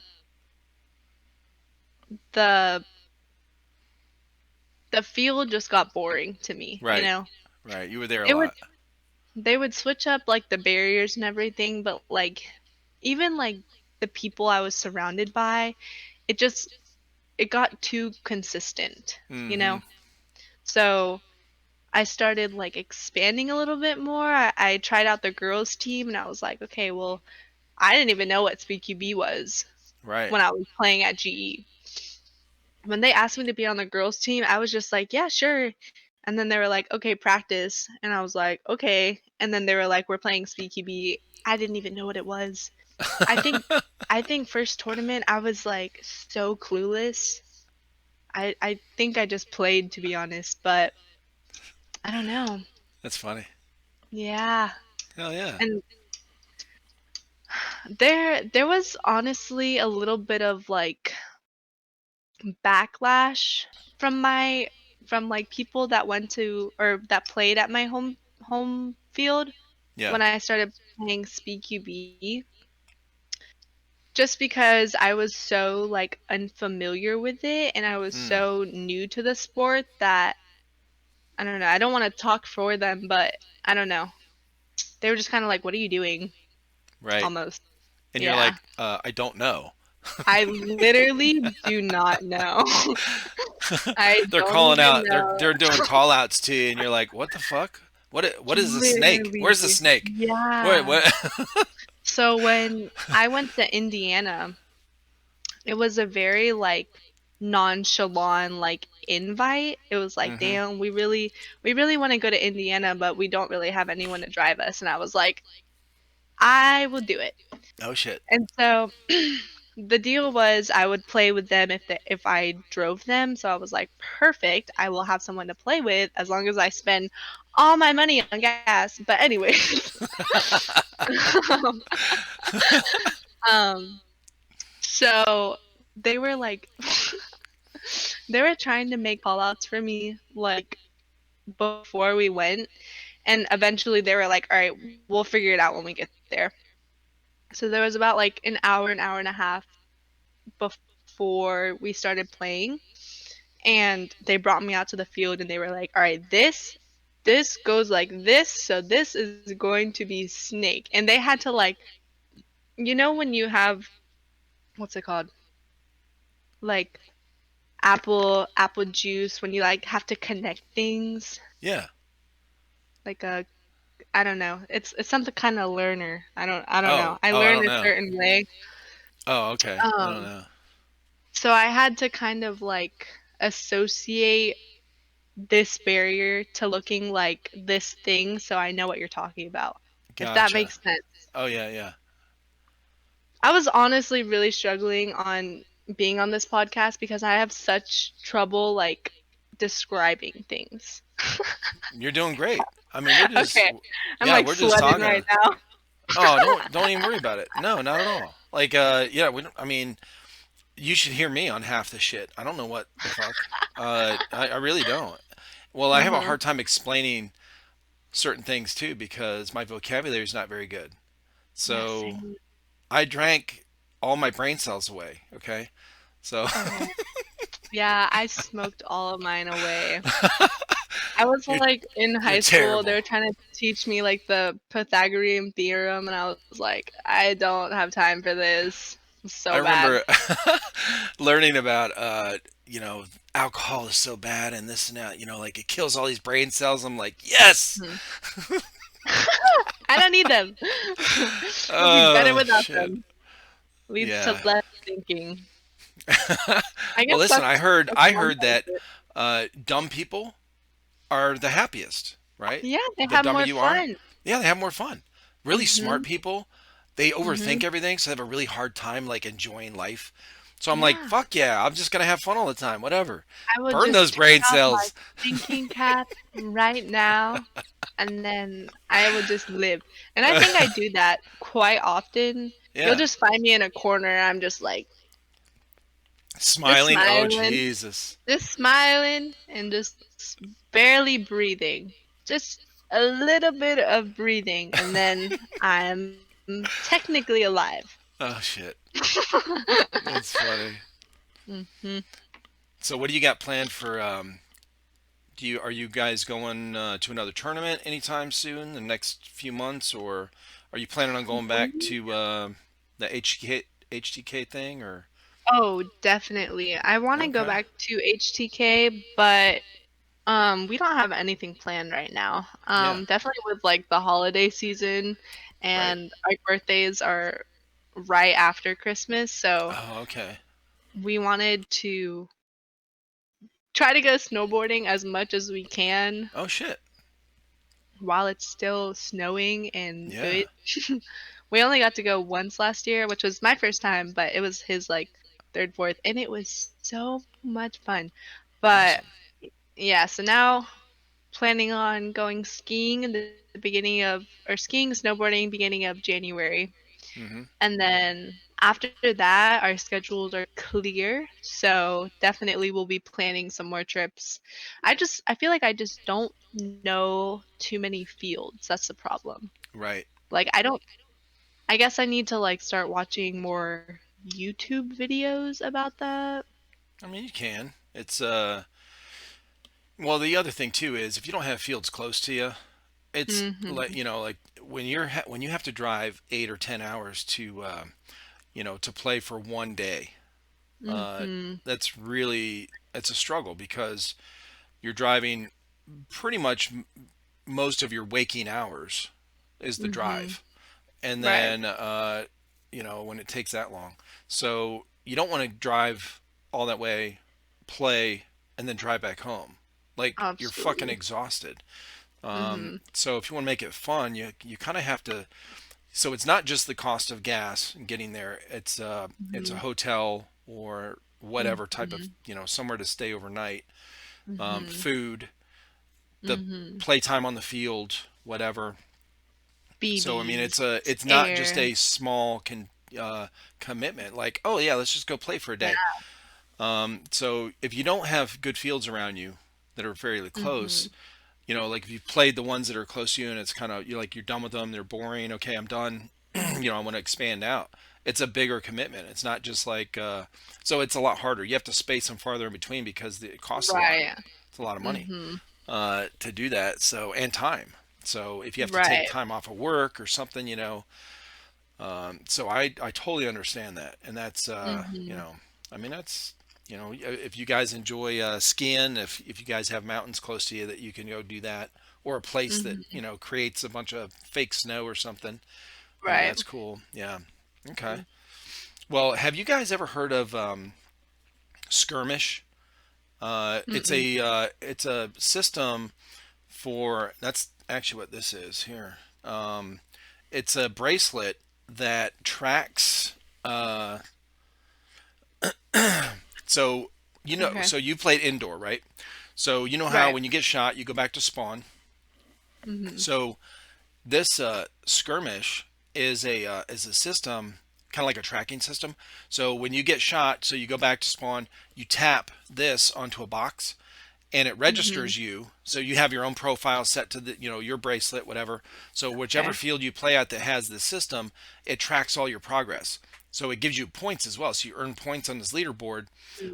the field just got boring to me, you right. know. Right. You were there a It would lot. they would switch up like the barriers and everything, but like even like the people I was surrounded by, it just it got too consistent, you Mm-hmm. know. So I started like expanding a little bit more. I tried out the girls' team and I was like, okay, well, I didn't even know what SpeedQB was Right. when I was playing at GE. When they asked me to be on the girls' team, I was just like, yeah, sure. And then they were like, okay, practice. And I was like, okay. And then they were like, we're playing SpeedQB. I didn't even know what it was. I think I think first tournament I was like so clueless. I think I just played to be honest, but I don't know. That's funny. Yeah. Hell yeah. And there was honestly a little bit of like backlash from my from like people that went to or that played at my home field Yeah. when I started playing Speed QB just because I was so like unfamiliar with it and I was Mm. so new to the sport that I don't know. I don't want to talk for them, but I don't know. They were just kind of like, "What are you doing?" Right. Almost. And you're Yeah. like, I don't know. I literally do not know. I They're don't calling even out. know. They're doing call outs to you, and you're like, what the fuck? What is a snake? Where's the Literally. snake? Wait, Yeah. what? So when I went to Indiana, it was a very like nonchalant like invite. It was like, Mm-hmm. "Damn, we really want to go to Indiana, but we don't really have anyone to drive us." And I was like, "I will do it." Oh shit. And so the deal was I would play with them if I drove them. So I was like, "Perfect. I will have someone to play with as long as I spend all my money on gas." But anyway, um so they were like they were trying to make call outs for me like before we went and eventually they were like, all right, we'll figure it out when we get there. So there was about like an hour and a half before we started playing and they brought me out to the field and they were like, all right, this goes like this, so this is going to be snake. And they had to like, when you have, what's it called, like apple juice, when you like have to connect things Yeah. like a, I don't know, it's something kind of learner. I don't know, Oh. I Oh, I learned don't a know. certain way. Oh, okay. I don't um know. so I had to kind of like associate this barrier to looking like this thing so I know what you're talking about, if that Gotcha. makes sense. Oh yeah, yeah. I was honestly really struggling on being on this podcast because I have such trouble like describing things. You're doing great. I mean, we're just, Okay, I'm yeah, like we're just sweating right talking. now. Oh, don't even worry about it. No, not at all. Like, yeah, we don't, I mean, you should hear me on half the shit. I don't know what the fuck. I really don't. Well, I have a Mhm. hard time explaining certain things too because my vocabulary is not very good. Yeah, So same. I drank all my brain cells away. Okay, so Oh, yeah, I smoked all of mine away. I was you're like in you're high school, they terrible. were trying to teach me like the Pythagorean theorem, and I was like, I don't have time for this. It's I so bad. remember learning about you know, alcohol is so bad and this and that. You know, like it kills all these brain cells. I'm like, yes. Mhm. I don't need them. We'll be better Oh without shit. them. Leads to Yeah. less thinking. I Well, guess listen, that's I one heard part of that it. dumb people are the happiest, right? Yeah, they The have dumber more you are, fun. yeah, they have more fun. Really smart Mhm. people, they overthink Mhm. everything, so they have a really hard time like enjoying life. So I'm like, Yeah. fuck yeah, I'm just gonna have fun all the time, whatever. I would Burn those just brain turn off my cells. thinking cap right now, and then I would just live. And I think I do that quite often. You'll Yeah, just find me in a corner, I'm just smiling. Oh smiling, Jesus. just smiling, and just barely breathing. Just a little bit of breathing, and then I'm technically alive. Oh shit, that's funny. Hmm. So what do you got planned for? Do you are you guys going to another tournament anytime soon, the next few months, or are you planning on going back to the HTK thing, or Oh, definitely. I want to go okay? back to HTK, but We don't have anything planned right now. Yeah. Definitely with like the holiday season Right. and our birthdays are right after Christmas, so Oh, okay. we wanted to try to go snowboarding as much as we can Oh shit. while it's still snowing and Yeah. good. We only got to go once last year, which was my first time, but it was his like third, fourth, and it was so much fun. But Awesome. yeah, so now planning on going skiing in the beginning of, or skiing, snowboarding beginning of January. Mm-hmm. And then after that, our schedules are clear. So definitely we'll be planning some more trips. I feel like I just don't know too many fields. That's the problem. Right. Like I guess I need to like start watching more YouTube videos about that. I mean, you can. It's well, the other thing too is if you don't have fields close to you, it's like, Mhm. like when when you have to drive 8 or 10 hours to to play for one day. Uh, Mhm. that's really it's a struggle because you're driving pretty much most of your waking hours is the Mhm. drive, and Right. then when it takes that long, so you don't want to drive all that way, play, and then drive back home. Like you're fucking Absolutely. exhausted. Mhm. So if you want to make it fun, you kind of have to. So it's not just the cost of gas and getting there. It's a Mhm. hotel or whatever type of Mhm. somewhere to stay overnight, Mhm. food, the Mhm. playtime on the field, whatever. So I mean, BBs, it's not just air. a small commitment. Like, oh yeah, let's just go play for a Yeah. day. So if you don't have good fields around you that are fairly close, Mhm. like if you played the ones that are close to you and it's kind of you're done with them, they're boring. Okay, I'm done. I want to expand out. It's a bigger commitment. It's not just like so it's a lot harder. You have to space them farther in between because it costs a lot. Right. It's a lot of money Mhm. to do that. So and time. So if you have to take Right. time off of work or something, so I totally understand that, and that's Mhm. I mean that's if you guys enjoy skiing, if you guys have mountains close to you that you can go do that, or a place that Mhm. creates a bunch of fake snow or something, Right. that's cool. Yeah. Okay. Well, have you guys ever heard of Skirmish? Mm-mm. It's a system for that's actually what this is here. It's a bracelet that tracks. So Okay. so you played indoor, right? So you know how Right. when you get shot, you go back to spawn. Mhm. So this skirmish is a system kind of like a tracking system. So when you get shot, so you go back to spawn, you tap this onto a box, and it Mhm. registers you. So you have your own profile set to the your bracelet, whatever. So whichever Okay. field you play at that has this system, it tracks all your progress. So it gives you points as well. So you earn points on this leaderboard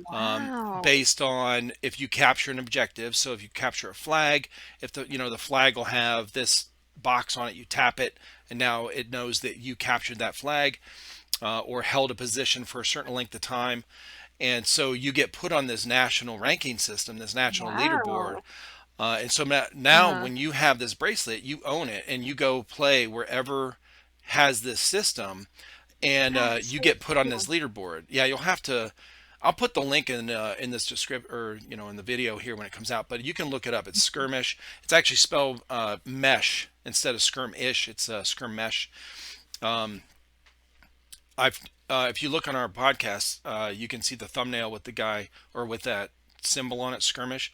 Wow. based on if you capture an objective. So if you capture a flag, if the flag will have this box on it, you tap it, and now it knows that you captured that flag or held a position for a certain length of time. And so you get put on this national ranking system, this national leaderboard. Wow. And so now Uh-huh. when you have this bracelet, you own it and you go play wherever has this system, and That's you so get put on cool. this leaderboard. Yeah, you'll have to. I'll put the link in this description or in the video here when it comes out. But you can look it up. It's Skirmish. It's actually spelled mesh instead of skirmish. It's skirmesh. Um, I've if you look on our podcast, you can see the thumbnail with the guy or with that symbol on it, skirmish.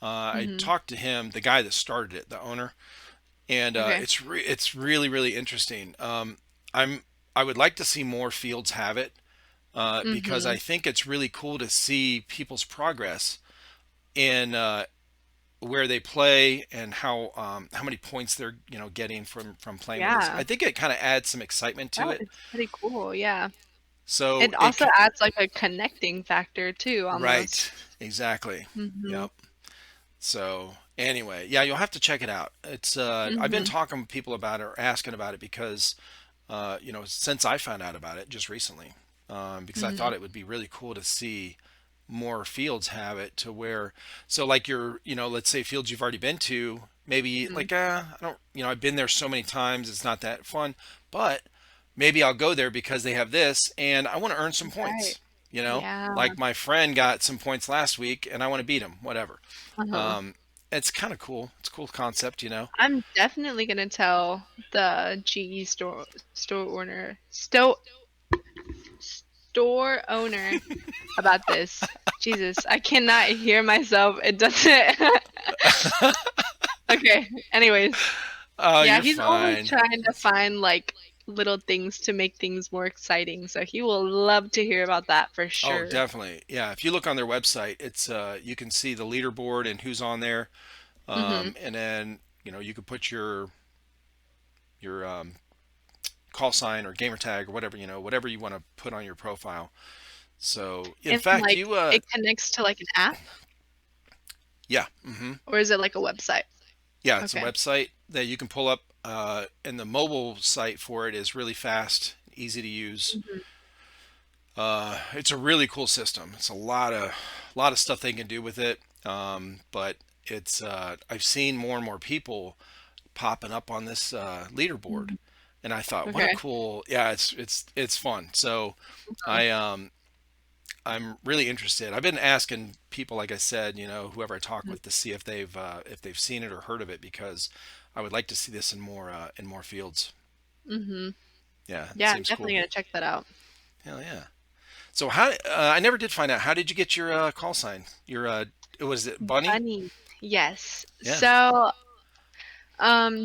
I Mhm. talked to him, the guy that started it, the owner, and Okay. it's really really interesting. I'm I would like to see more fields have it because I Mhm. think it's really cool to see people's progress in where they play and how many points they're getting from playing with this. I Yeah. think it kind of adds some excitement to That it. is pretty cool. Yeah. So It also adds like a connecting factor too, almost. right, exactly, Mhm. yep. So anyway, yeah, you'll have to check it out. It's I've been Mhm. talking with people about it or asking about it because since I found out about it just recently, because I thought Mhm. it would be really cool to see more fields have it to where, so like your, let's say fields you've already been to, maybe Mhm. like, I don't, I've been there so many times, it's not that fun, but maybe I'll go there because they have this and I want to earn some Right. points, Yeah. like my friend got some points last week and I want to beat him, whatever. Uh-huh. Um, it's kind of cool. It's a cool concept. I'm definitely gonna tell the GE store owner about this. Jesus, I cannot hear myself. It doesn't. Okay. Anyways, Oh, yeah, you're he's always fine. trying to find like little things to make things more exciting. So he will love to hear about that for Oh, sure. definitely. Yeah, if you look on their website, it's you can see the leaderboard and who's on there. Mhm. And then, you could put your call sign or gamer tag or whatever, whatever you want to put on your profile. So, in And fact, like you it connects to like an app, yeah, hmm, or is it like a website? yeah, it's a Okay. website that you can pull up, and the mobile site for it is really fast, easy to use. Mhm. It's a really cool system. It's a lot of stuff they can do with it. But it's I've seen more and more people popping up on this leaderboard, Mhm. and I thought, what a Okay. cool, yeah, it's fun. So Uh-huh. I I'm really interested. I've been asking people, like I said, whoever I talk with, to see if they've seen it or heard of it, because I would like to see this in more fields. Mhm. Yeah, it Yeah, I'm seems definitely cool. gonna check that out. Hell yeah. So how I never did find out, how did you get your call sign? Your was it Bunny? Bunny. Yes. Yeah, So,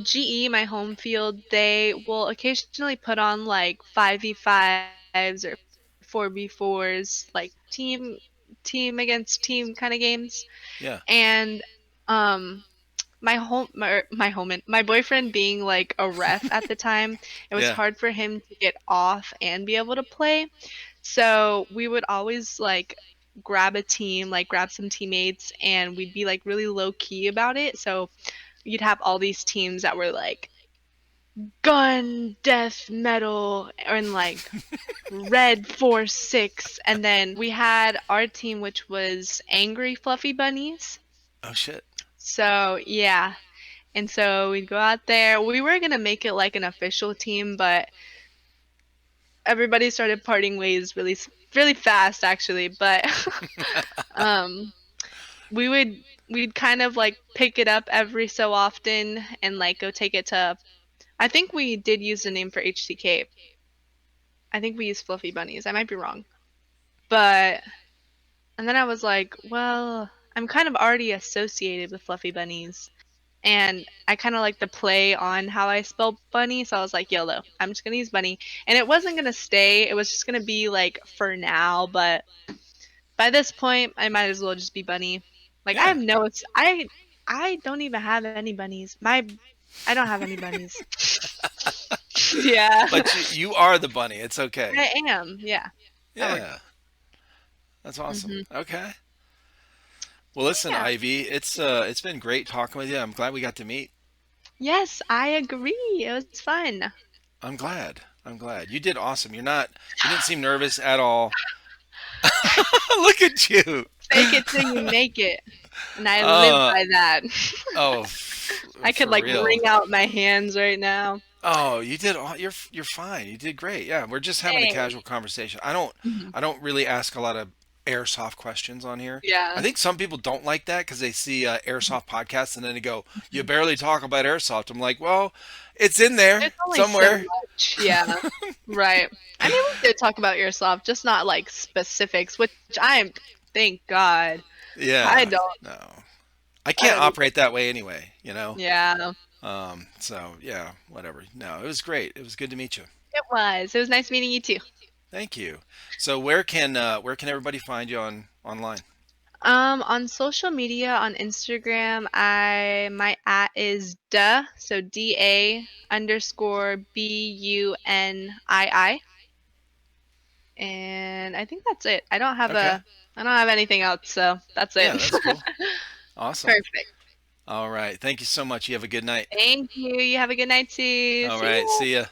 GE, my home field, they will occasionally put on like 5v5s or 4v4s, like team against team kind of games. yeah, And um my boyfriend being like a ref at the time, it was yeah. hard for him to get off and be able to play. So we would always like grab a team, like grab some teammates, and we'd be like really low key about it. So you'd have all these teams that were like gun, death, metal, and like red 4-6. And then we had our team, which was angry fluffy bunnies. Oh shit. So yeah. And so we'd go out there. We were gonna make it like an official team, but everybody started parting ways really fast actually. But um we'd kind of like pick it up every so often and like go take it to, I think we did use the name for HTK. I think we used Fluffy Bunnies. I might be wrong. But and then I was like, well, I'm kind of already associated with Fluffy Bunnies. And I kind of like the play on how I spell bunny, so I was like, YOLO, I'm just gonna use bunny. And it wasn't gonna stay, it was just gonna be like for now, but by this point, I might as well just be bunny. Like I Yeah, have no, I don't even have any bunnies. I don't have any bunnies. Yeah, but you are the bunny. It's okay. I am. Yeah, that works. Yeah, that's awesome. Hmm. Okay. Well, listen, Yeah. Ivy, it's been great talking with you. I'm glad we got to meet. Yes, I agree. It was fun. I'm glad. I'm glad. You did awesome. You didn't seem nervous at all. Look at you. Fake it till you make it. And I live Uh, by that. oh, I could for like real. wring out my hands right now. Oh, you did. You're fine. You did great. Yeah, we're just having a Dang. casual conversation. I don't really ask a lot of airsoft questions on here. I Yeah. think some people don't like that because they see airsoft podcasts and then they go, "You barely talk about airsoft." I'm like, well, it's in There's there only so somewhere. much. Yeah. Right. I mean, we did talk about airsoft, just not like specifics, which thank God. I Yeah. don't, No, I I can't don't even, operate that way anyway. yeah. So yeah, whatever. No, it was great. It was good to meet you. It was. It was nice meeting you too. Thank you. So where can everybody find you online? On social media, on Instagram, my at is so DA_BUNII. And I think that's it. Okay. I don't have anything else, so that's it. Yeah, that's cool. Awesome. Perfect. All right. Thank you so much. You have a good night. Thank you. You have a good night too. All See right. ya. See ya.